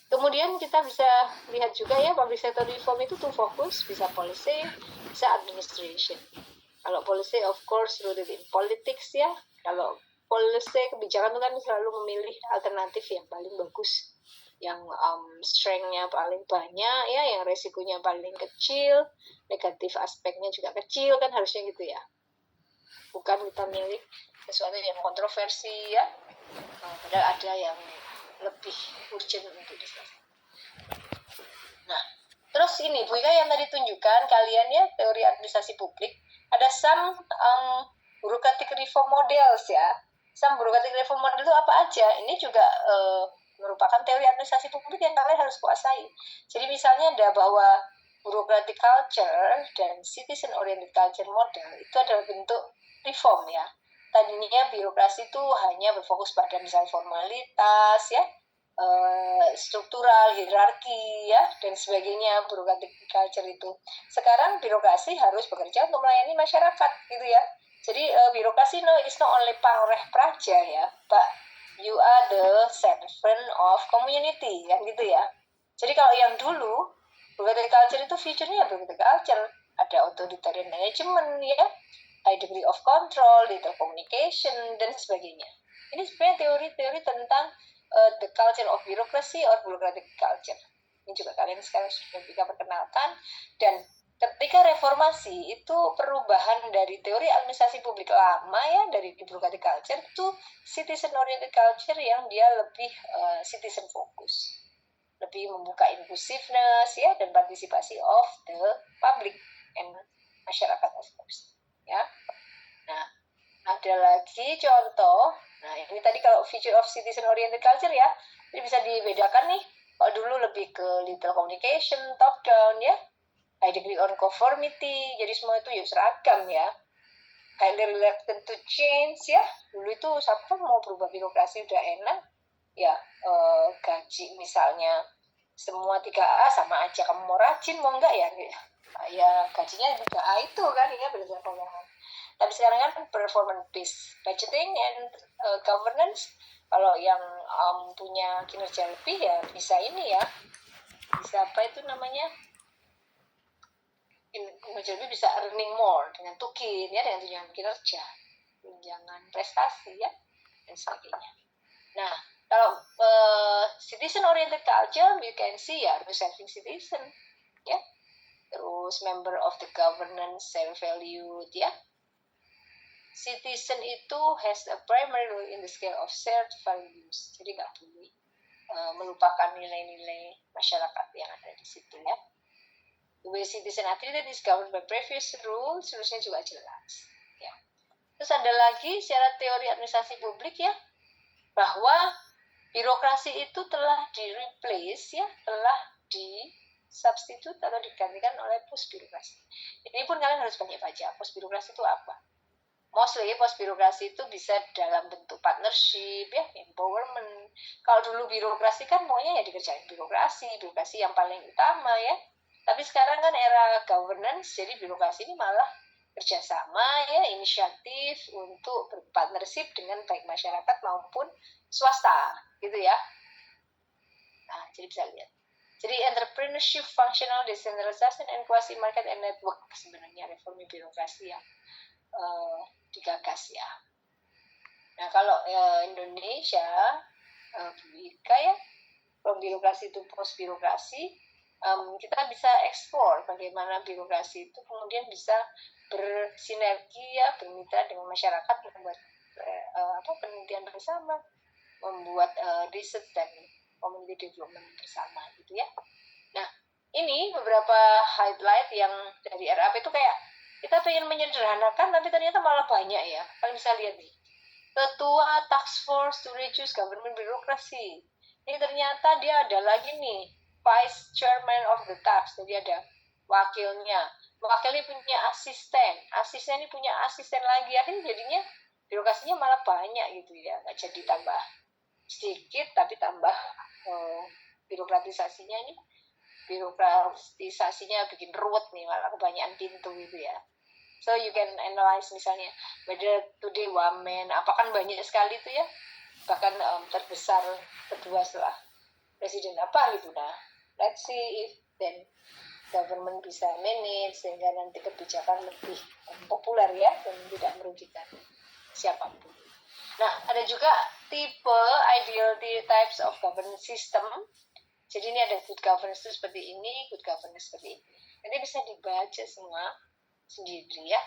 kemudian kita bisa lihat juga ya, public sector reform itu tuh fokus, bisa policy, bisa administration. Kalau policy of course rooted in politics ya. Kalau policy kebijakan itu kan selalu memilih alternatif yang paling bagus, yang strength-nya paling banyak ya, yang resikonya paling kecil, negatif aspeknya juga kecil kan, harusnya gitu ya. Bukan kita milih sesuatu yang kontroversi ya, padahal ada yang lebih urgent untuk diselesaikan. Nah, terus ini Bu Ika yang tadi tunjukkan kalian ya, teori administrasi publik, ada some bureaucratic reform models ya. Some bureaucratic reform model itu apa aja? Ini juga merupakan teori administrasi publik yang kalian harus kuasai. Jadi misalnya ada bahwa bureaucratic culture dan citizen oriented culture model itu adalah bentuk reform ya. Tadinya birokrasi itu hanya berfokus pada misalnya formalitas ya, struktural, hierarki ya, dan sebagainya, bureaucratic culture itu. Sekarang birokrasi harus bekerja untuk melayani masyarakat gitu ya. Jadi birokrasi is not only pangreh praja ya, but you are the servant of community kan gitu ya. Jadi kalau yang dulu bureaucratic culture itu feature-nya bureaucratic culture, ada authoritarian management ya, high degree of control, little communication dan sebagainya. Ini sebenarnya teori-teori tentang the culture of bureaucracy or bureaucratic culture. Ini juga kalian sekarang sudah bisa perkenalkan. Dan ketika reformasi itu perubahan dari teori administrasi publik lama ya, dari bureaucratic culture itu citizen oriented culture yang dia lebih citizen focus, lebih membuka inclusiveness ya, dan partisipasi of the public and masyarakat of course ya. Nah, ada lagi contoh. Nah, ini tadi kalau feature of citizen oriented culture ya, ini bisa dibedakan nih. Kalau dulu lebih ke little communication, top down ya, high degree on conformity, jadi semua itu ya seragam ya. Highly reluctant to change ya, dulu itu siapa mau berubah birokrasi udah enak ya, gaji misalnya semua 3A sama aja, kamu mau rajin mau enggak ya gajinya 3A itu kan ya, berdasarkan omongan. Tapi sekarang kan performance based budgeting and governance, kalau yang punya kinerja lebih ya bisa ini ya, bisa apa itu namanya, kinerja lebih bisa earning more dengan tukin ya, dengan tunjangan kinerja, tunjangan prestasi ya, dan sebagainya. Nah, kalau citizen oriented culture we can see ya, serving citizen ya, terus member of the governance, self valued ya. Citizen itu has a primary role in the scale of shared values. Jadi nggak boleh melupakan nilai-nilai masyarakat yang ada di situ ya. The way citizen are treated is governed by previous rules, rulesnya juga jelas. Ya. Terus ada lagi secara teori administrasi publik ya, bahwa birokrasi itu telah di-replace ya, telah di-substitute atau digantikan oleh pos birokrasi. Ini pun kalian harus banyak baca, pos birokrasi itu apa. Mostly pos birokrasi itu bisa dalam bentuk partnership ya, empowerment. Kalau dulu birokrasi kan maunya ya dikerjain birokrasi yang paling utama ya. Tapi sekarang kan era governance, jadi birokrasi ini malah kerjasama ya, inisiatif untuk berpartnership dengan baik masyarakat maupun swasta gitu ya. Nah, jadi bisa lihat. Jadi entrepreneurship, functional decentralization, and quasi market and network sebenarnya reformi birokrasi yang digagas ya. Nah, kalau Indonesia, Bu Ika ya, from birokrasi to post birokrasi, kita bisa eksplor bagaimana birokrasi itu kemudian bisa bersinergi ya, bermitra dengan masyarakat, membuat penelitian bersama, membuat riset dan community development bersama gitu ya. Nah, ini beberapa highlight yang dari RAP itu kayak kita pengen menyederhanakan tapi ternyata malah banyak ya. Kalian bisa lihat nih. Ketua Task Force to Reduce Government Bureaucracy. Ini ternyata dia ada lagi nih, Vice Chairman of the Task. Jadi ada wakilnya. Wakilnya punya asisten. Asisten ini punya asisten lagi. Akhirnya jadinya birokrasinya malah banyak gitu ya. Nggak jadi tambah sedikit tapi tambah birokratisasinya bikin ruwet nih, malah kebanyakan pintu gitu ya. So you can analyze misalnya whether today wamen, kan banyak sekali itu ya, bahkan terbesar kedua setelah presiden apa gitu. Nah, let's see if then government bisa manage sehingga nanti kebijakan lebih populer ya dan tidak merugikan siapapun. Nah, ada juga tipe ideal types of governance system. Jadi ini ada good governance itu seperti ini, good governance seperti ini. Nanti bisa dibaca semua sendiri ya.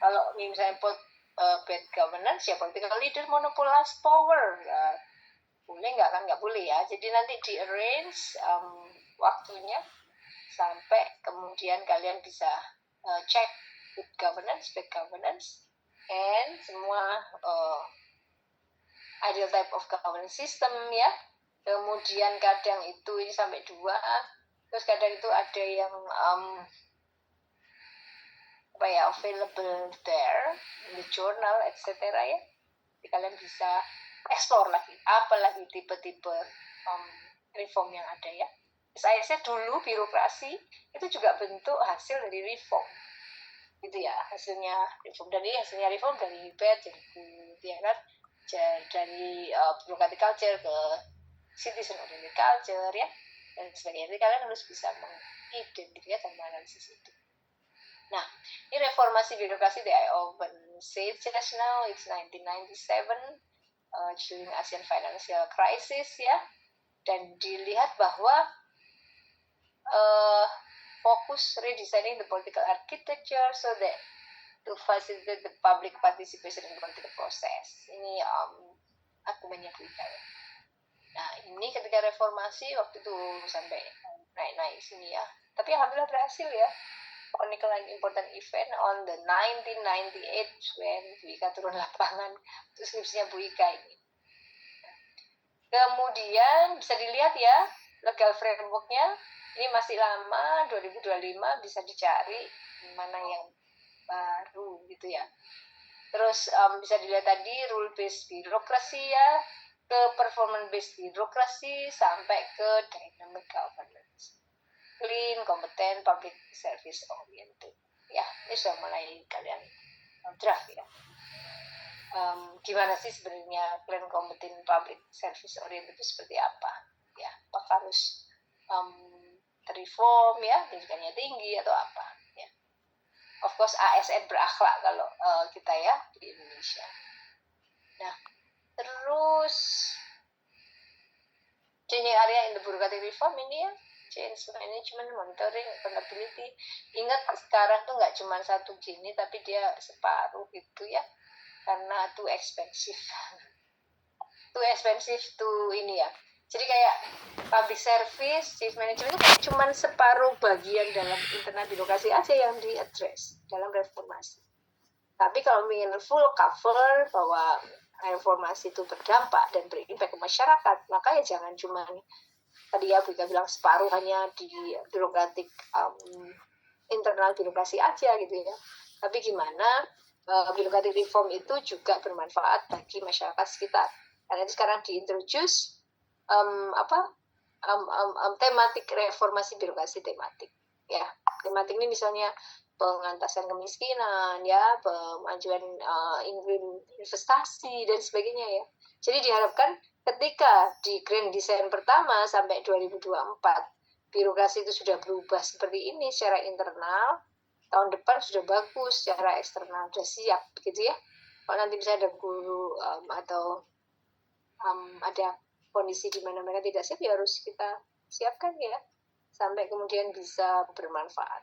Kalau misalnya bad governance ya political leader monopolize power. Ya, boleh nggak kan? Nggak boleh ya. Jadi nanti di arrange waktunya sampai kemudian kalian bisa cek good governance, bad governance, and semua ideal type of governance system ya. Kemudian kadang itu ini sampai 2, terus kadang itu ada yang available there in the journal etc. ya. Jadi kalian bisa explore lagi apalagi tipe-tipe reform yang ada ya. Saya dulu birokrasi itu juga bentuk hasil dari reform gitu ya, hasilnya reform dari bad jadi good ya kan, dari bureaucratic culture ke citizen oriented culture ya dan sebagainya. Jadi kalian harus bisa mengidentifikasi dan menganalisis itu. Nah, ini reformasi birokrasi that I often say just now, it's 1997 during ASEAN financial crisis ya, dan dilihat bahwa fokus redesigning the political architecture so that to facilitate the public participation in political process. Ini argumennya Buika ya. Nah, ini ketika reformasi waktu itu sampai naik-naik sini ya. Tapi alhamdulillah berhasil ya. Chronicle an important event on the 1998 when Buika turun lapangan untuk skripsinya Buika ini. Kemudian bisa dilihat ya legal framework-nya. Ini masih lama, 2025 bisa dicari mana yang baru gitu ya. Terus bisa dilihat tadi rule based bureaucracy ya, ke performance based bureaucracy sampai ke dynamic governance. Clean, kompeten, public service oriented. Ya, ini sudah mulai kalian draft ya. Gimana sih sebenarnya clean, kompeten, public service oriented itu seperti apa? Ya, apakah harus reform ya, pendidikannya tinggi atau apa ya. Of course ASN berakhlak kalau kita ya di Indonesia. Nah, terus changing area in the bureaucratic reform ini ya, change management, monitoring, accountability. Ingat sekarang tuh nggak cuma satu gini, tapi dia separuh gitu ya, karena too expensive to ini ya. Jadi kayak public service, chief management itu kayak cuma separuh bagian dalam internal birokrasi aja yang diadres dalam reformasi. Tapi kalau ingin full cover bahwa reformasi itu berdampak dan berimpact ke masyarakat, maka ya jangan cuma tadi ya Buika bilang separuh hanya di birokratik internal birokrasi aja gitu ya. Tapi gimana birokratik reform itu juga bermanfaat bagi masyarakat sekitar. Karena itu sekarang diintroduce tematik reformasi birokrasi tematik ya. Tematik ini misalnya pengentasan kemiskinan ya, pemajuan investasi dan sebagainya ya. Jadi diharapkan ketika di Grand Design pertama sampai 2024 birokrasi itu sudah berubah seperti ini secara internal, tahun depan sudah bagus secara eksternal, sudah siap gitu ya. Kalau nanti bisa ada guru atau ada kondisi di mana mereka tidak siap, ya harus kita siapkan ya, sampai kemudian bisa bermanfaat.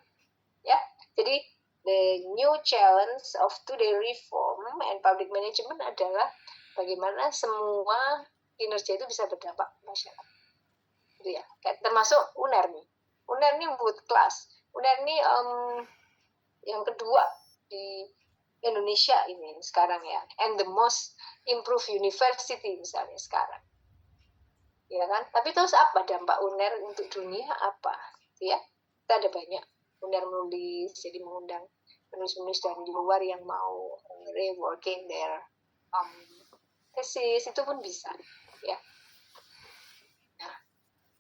Ya, jadi the new challenge of today reform and public management adalah bagaimana semua kinerja itu bisa berdampak ke masyarakat. Gitu ya. Termasuk UNER nih. UNER nih world class. UNER nih yang kedua di Indonesia ini sekarang ya, and the most improved university misalnya sekarang. Ya kan? Tapi terus apa dampak UNER untuk dunia apa? Ya, kita ada banyak UNER menulis, jadi mengundang penulis-penulis dari luar yang mau reworking their tesis, itu pun bisa ya. Nah,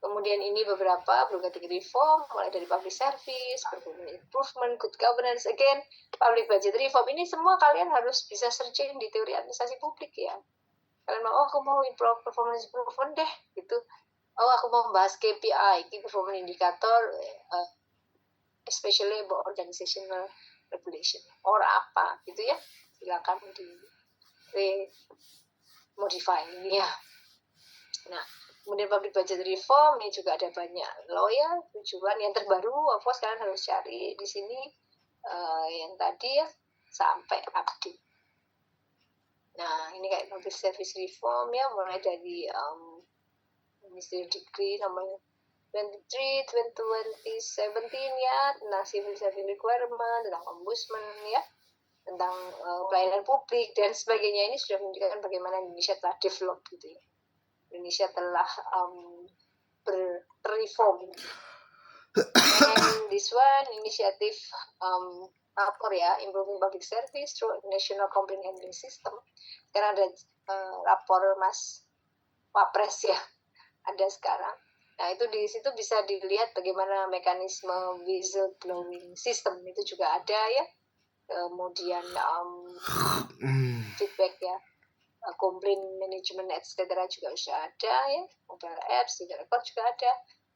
kemudian ini beberapa broadcasting reform, mulai dari public service, performance improvement, good governance, again public budget reform, ini semua kalian harus bisa searching di teori administrasi publik ya. Kalian mau, aku mau improve performance improvement deh gitu, aku mau membahas KPI, key performance indicator, especially about organizational regulation or apa gitu ya, silakan di modify ya. Nah, kemudian public budget reform ini juga ada banyak lawyer, tujuan yang terbaru, of course kalian harus cari di sini yang tadi ya, sampai update. Nah, ini kayak public service reform ya, mulai dari ministerial decree nomor 23/2017 ya, tentang civil service requirement, tentang ombudsman ya, tentang pelayanan publik dan sebagainya. Ini sudah menunjukkan bagaimana Indonesia telah develop gitu ya. Indonesia telah berreform. And this one initiative lapor ya, improving public service through national complaint handling system. Karena ada lapor Mas Wapres ya, ada sekarang. Nah, itu di situ bisa dilihat bagaimana mekanisme whistleblowing system itu juga ada ya. Kemudian feedback ya, complaint management etc. juga sudah ada ya, mobile apps, juga record juga ada.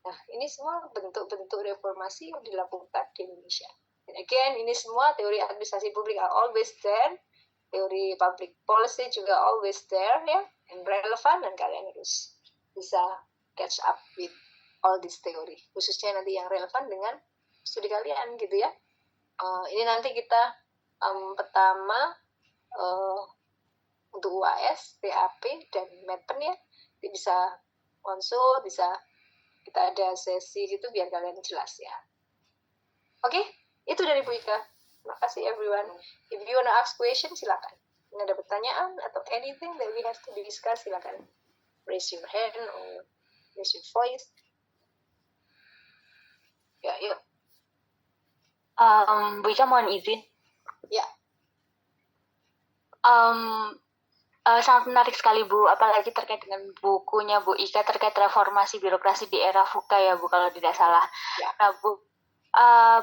Nah, ini semua bentuk-bentuk reformasi yang dilakukan di Indonesia. And again, ini semua teori administrasi publik are always there, teori public policy juga always there ya, and relevant, dan kalian harus bisa catch up with all this theory, khususnya nanti yang relevan dengan studi kalian gitu ya. Ini nanti kita pertama untuk UAS, TAP, dan MEPEN ya, jadi bisa konsul, bisa kita ada sesi gitu biar kalian jelas ya. Oke, itu dari Bu Ika. Terima kasih everyone. If you wanna ask question, silakan. Ada pertanyaan atau anything that we have to discuss, silakan raise your hand or raise your voice. Ya, yuk. Bu Ika mohon izin. Ya. Sangat menarik sekali Bu, apalagi terkait dengan bukunya Bu Ika terkait reformasi birokrasi di era VUCA ya Bu, kalau tidak salah. Ya. Nah Bu,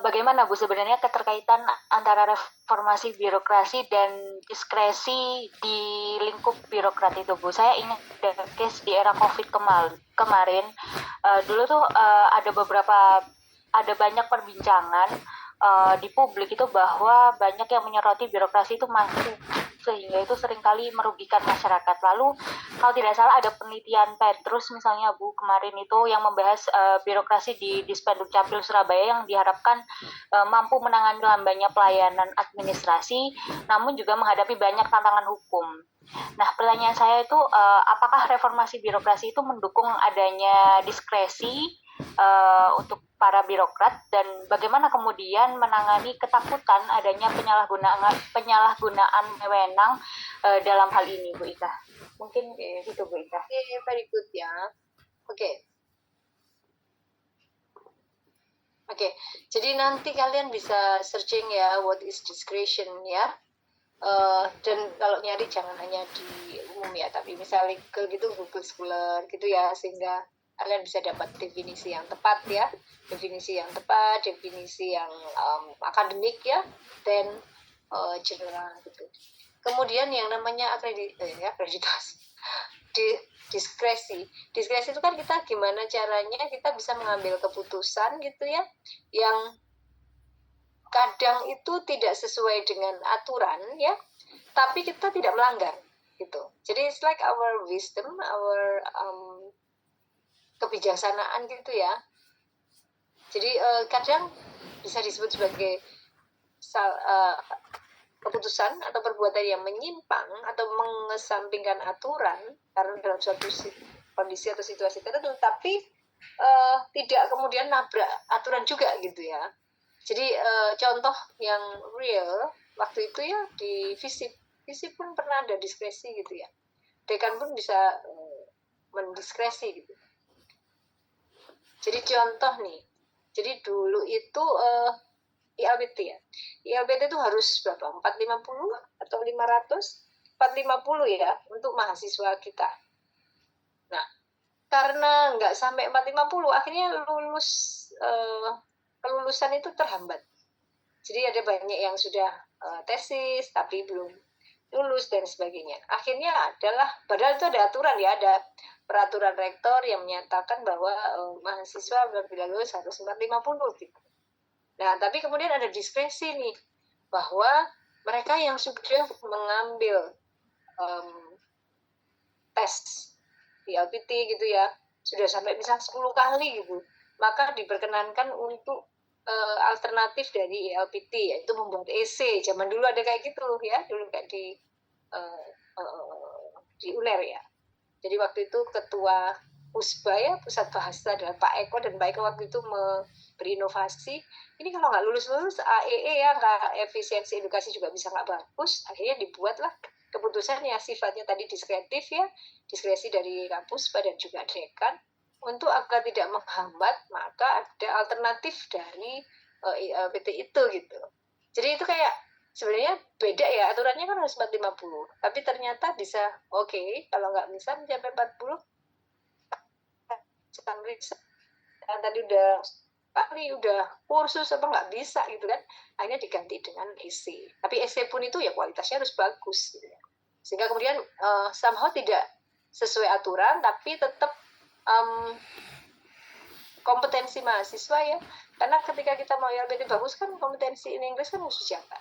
bagaimana Bu sebenarnya keterkaitan antara reformasi birokrasi dan diskresi di lingkup birokrat itu Bu? Saya ingat ada case di era COVID kemarin, dulu tuh ada banyak perbincangan di publik itu bahwa banyak yang menyoroti birokrasi itu masif, sehingga itu seringkali merugikan masyarakat. Lalu kalau tidak salah ada penelitian Petrus misalnya Bu kemarin itu yang membahas birokrasi di Dispenduk Capil Surabaya yang diharapkan mampu menangani lambannya pelayanan administrasi, namun juga menghadapi banyak tantangan hukum. Nah, pertanyaan saya itu apakah reformasi birokrasi itu mendukung adanya diskresi untuk para birokrat, dan bagaimana kemudian menangani ketakutan adanya penyalahgunaan wewenang dalam hal ini Bu Ika? Mungkin itu Bu Ika. Very good ya. Oke, jadi nanti kalian bisa searching ya, what is discretion ya. Dan kalau nyari jangan hanya di umum ya, tapi misalnya gitu Google Scholar gitu ya, sehingga kalian bisa dapat definisi yang tepat ya, definisi yang akademik ya, dan general gitu. Kemudian yang namanya akreditasi, diskresi itu kan kita gimana caranya kita bisa mengambil keputusan gitu ya, yang kadang itu tidak sesuai dengan aturan ya, tapi kita tidak melanggar gitu. Jadi it's like our wisdom, our kebijaksanaan gitu ya. Jadi kadang bisa disebut sebagai keputusan atau perbuatan yang menyimpang atau mengesampingkan aturan karena dalam suatu kondisi atau situasi tertentu, tapi tidak kemudian nabrak aturan juga gitu ya. Jadi contoh yang real waktu itu ya di FISIP pun pernah ada diskresi gitu ya. Dekan pun bisa mendiskresi gitu. Jadi contoh nih, jadi dulu itu ILPT ya. ILPT itu harus berapa? 450 atau 500? 450 ya untuk mahasiswa kita. Nah, karena nggak sampai 450, akhirnya kelulusan itu terhambat. Jadi ada banyak yang sudah tesis tapi belum lulus dan sebagainya. Akhirnya adalah, padahal itu ada aturan ya, ada peraturan rektor yang menyatakan bahwa mahasiswa bila lulus harus 450 gitu. Nah, tapi kemudian ada diskresi nih, bahwa mereka yang sudah mengambil tes di LPT gitu ya, sudah sampai misal 10 kali gitu, maka diperkenankan untuk alternatif dari LPT, yaitu membuat essay. Zaman dulu ada kayak gitu ya, dulu kayak di UNER ya. Jadi waktu itu ketua PUSBA ya, Pusat Bahasa, adalah Pak Eko, dan Pak Eko waktu itu berinovasi, ini kalau nggak lulus-lulus AEE ya, nggak efisiensi edukasi juga bisa nggak bagus. Akhirnya dibuatlah keputusan yang sifatnya tadi diskretif ya, diskresi dari kampus dan juga dekan, untuk agar tidak menghambat, maka ada alternatif dari PT itu gitu. Jadi itu kayak sebenarnya beda ya, aturannya kan harus 450, tapi ternyata bisa kalau nggak bisa mencapai 40, sedang riset tadi udah kursus apa nggak bisa gitu kan, akhirnya diganti dengan essay. Tapi essay pun itu ya kualitasnya harus bagus gitu ya. Sehingga kemudian somehow tidak sesuai aturan, tapi tetap kompetensi mahasiswa ya, karena ketika kita mau LPT bagus kan kompetensi in English kan harus dijaga.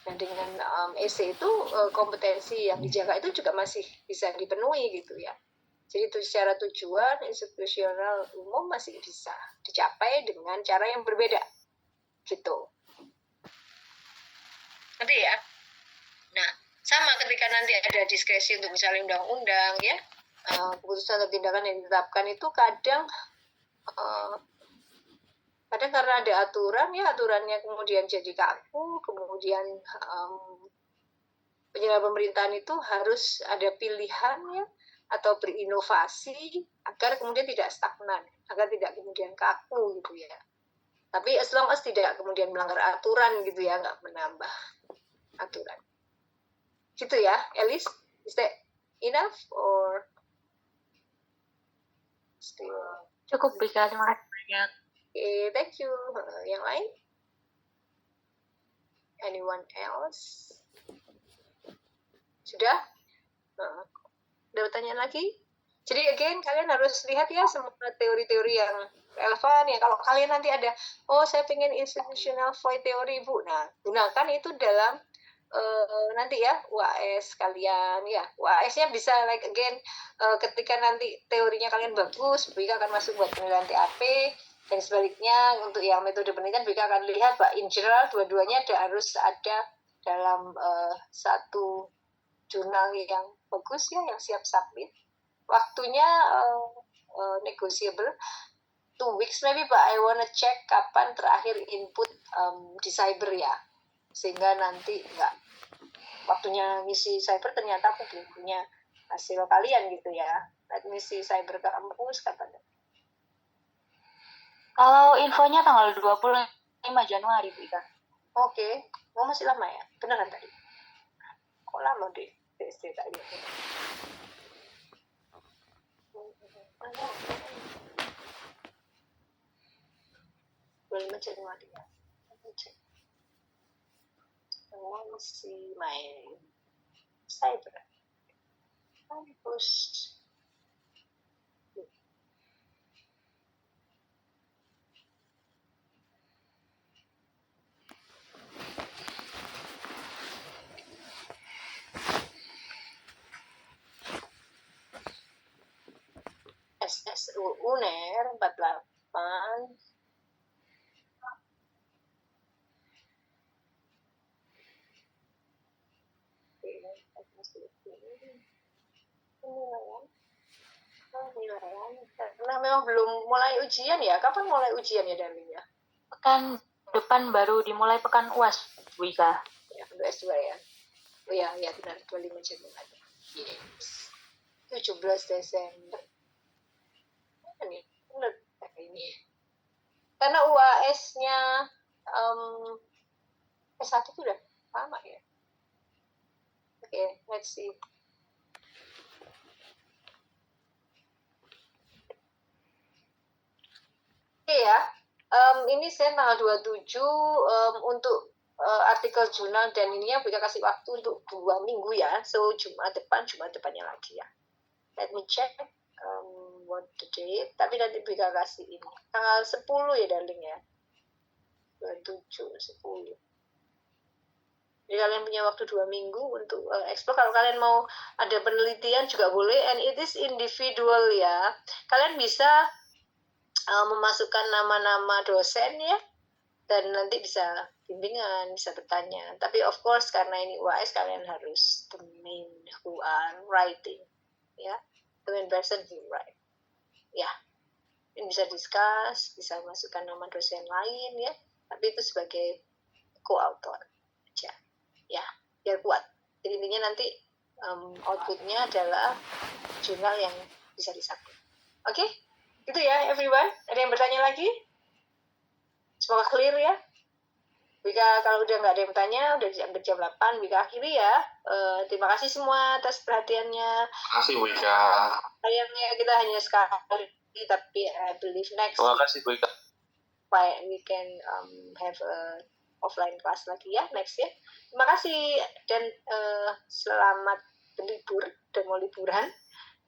Nah dengan essay itu kompetensi yang dijaga itu juga masih bisa dipenuhi gitu ya. Jadi itu secara tujuan institusional umum masih bisa dicapai dengan cara yang berbeda gitu. Nanti ya. Nah sama ketika nanti ada diskresi untuk misalnya undang-undang ya, keputusan atau tindakan yang ditetapkan itu kadang karena ada aturan ya, aturannya kemudian jadi kaku, kemudian penyelenggara pemerintahan itu harus ada pilihan ya, atau berinovasi agar kemudian tidak stagnan, agar tidak kemudian kaku gitu ya. Tapi as long as tidak kemudian melanggar aturan gitu ya, nggak menambah aturan. Gitu ya, Elis, is that enough or still? Cukup, Bika, terima kasih banyak. Okay, thank you. Yang lain? Anyone else? Sudah? Ada pertanyaan lagi? Jadi again, kalian harus lihat ya semua teori-teori yang relevan ya. Kalau kalian nanti ada, saya pengen institutional void theory, Bu. Nah, gunakan itu dalam nanti ya UAS kalian ya. UAS-nya bisa like again, ketika nanti teorinya kalian bagus, BK akan masuk buat penilaian TAP, dan sebaliknya untuk yang metode penelitian BK akan lihat Pak in general dua-duanya harus ada dalam satu jurnal yang bagus ya, yang siap submit. Waktunya negotiable 2 weeks maybe, but I wanna check kapan terakhir input di cyber ya, sehingga nanti nggak waktunya ngisi cyber ternyata aku belum punya hasil kalian gitu ya. Let me see cyber ke kampus kapan. Kalau infonya tanggal 25 Januari, Bika. Oke. Masih lama ya? Beneran tadi? Kok lama deh? TSC tadi. 25 Januari ya. I want to see my cyber campus. UNER 48. Karena memang belum mulai ujian ya. Kapan mulai ujian ya, Darling ya? Pekan depan baru dimulai pekan UAS, Bu Ika. Ya, untuk S2 ya. Oh ya, ya benar, 25 Januari. Yes. 17 Desember. Ini, benar ini. Karena UAS-nya S1 itu udah lama ya. Oke, let's see. Oke ya, ini saya tanggal 27 untuk artikel jurnal dan ininya bisa kasih waktu untuk 2 minggu ya. So Jumat depannya lagi ya. Let me check what the date. Tapi nanti bisa kasih ini. Tanggal 10 ya Darling ya. 27, 10. Jadi kalian punya waktu 2 minggu untuk explore. Kalau kalian mau ada penelitian juga boleh. And it is individual ya. Kalian bisa memasukkan nama-nama dosen ya, dan nanti bisa bimbingan, bisa bertanya. Tapi of course karena ini UAS kalian harus the main who are writing, ya, the main person who write, ya. Ini bisa discuss, bisa masukkan nama dosen lain ya, tapi itu sebagai co-author aja, ya, biar kuat. Jadi intinya nanti outputnya adalah jurnal yang bisa disubmit. Oke? Itu ya everyone. Ada yang bertanya lagi? Semoga clear ya. Bika kalau udah nggak ada yang bertanya, udah jam 8, Bika akhiri ya. Terima kasih semua atas perhatiannya. Terima kasih Wika. Sayangnya kita hanya sekali, tapi I believe next Terima kasih Wika. we can have a offline class lagi ya next ya. Terima kasih dan selamat berlibur dan mau liburan.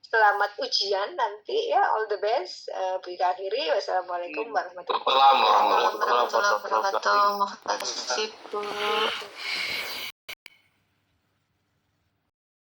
Selamat ujian nanti ya, all the best. Bika akhiri. Wassalamualaikum warahmatullahi wabarakatuh. Warahmatullahi wabarakatuh. Makasih Bu.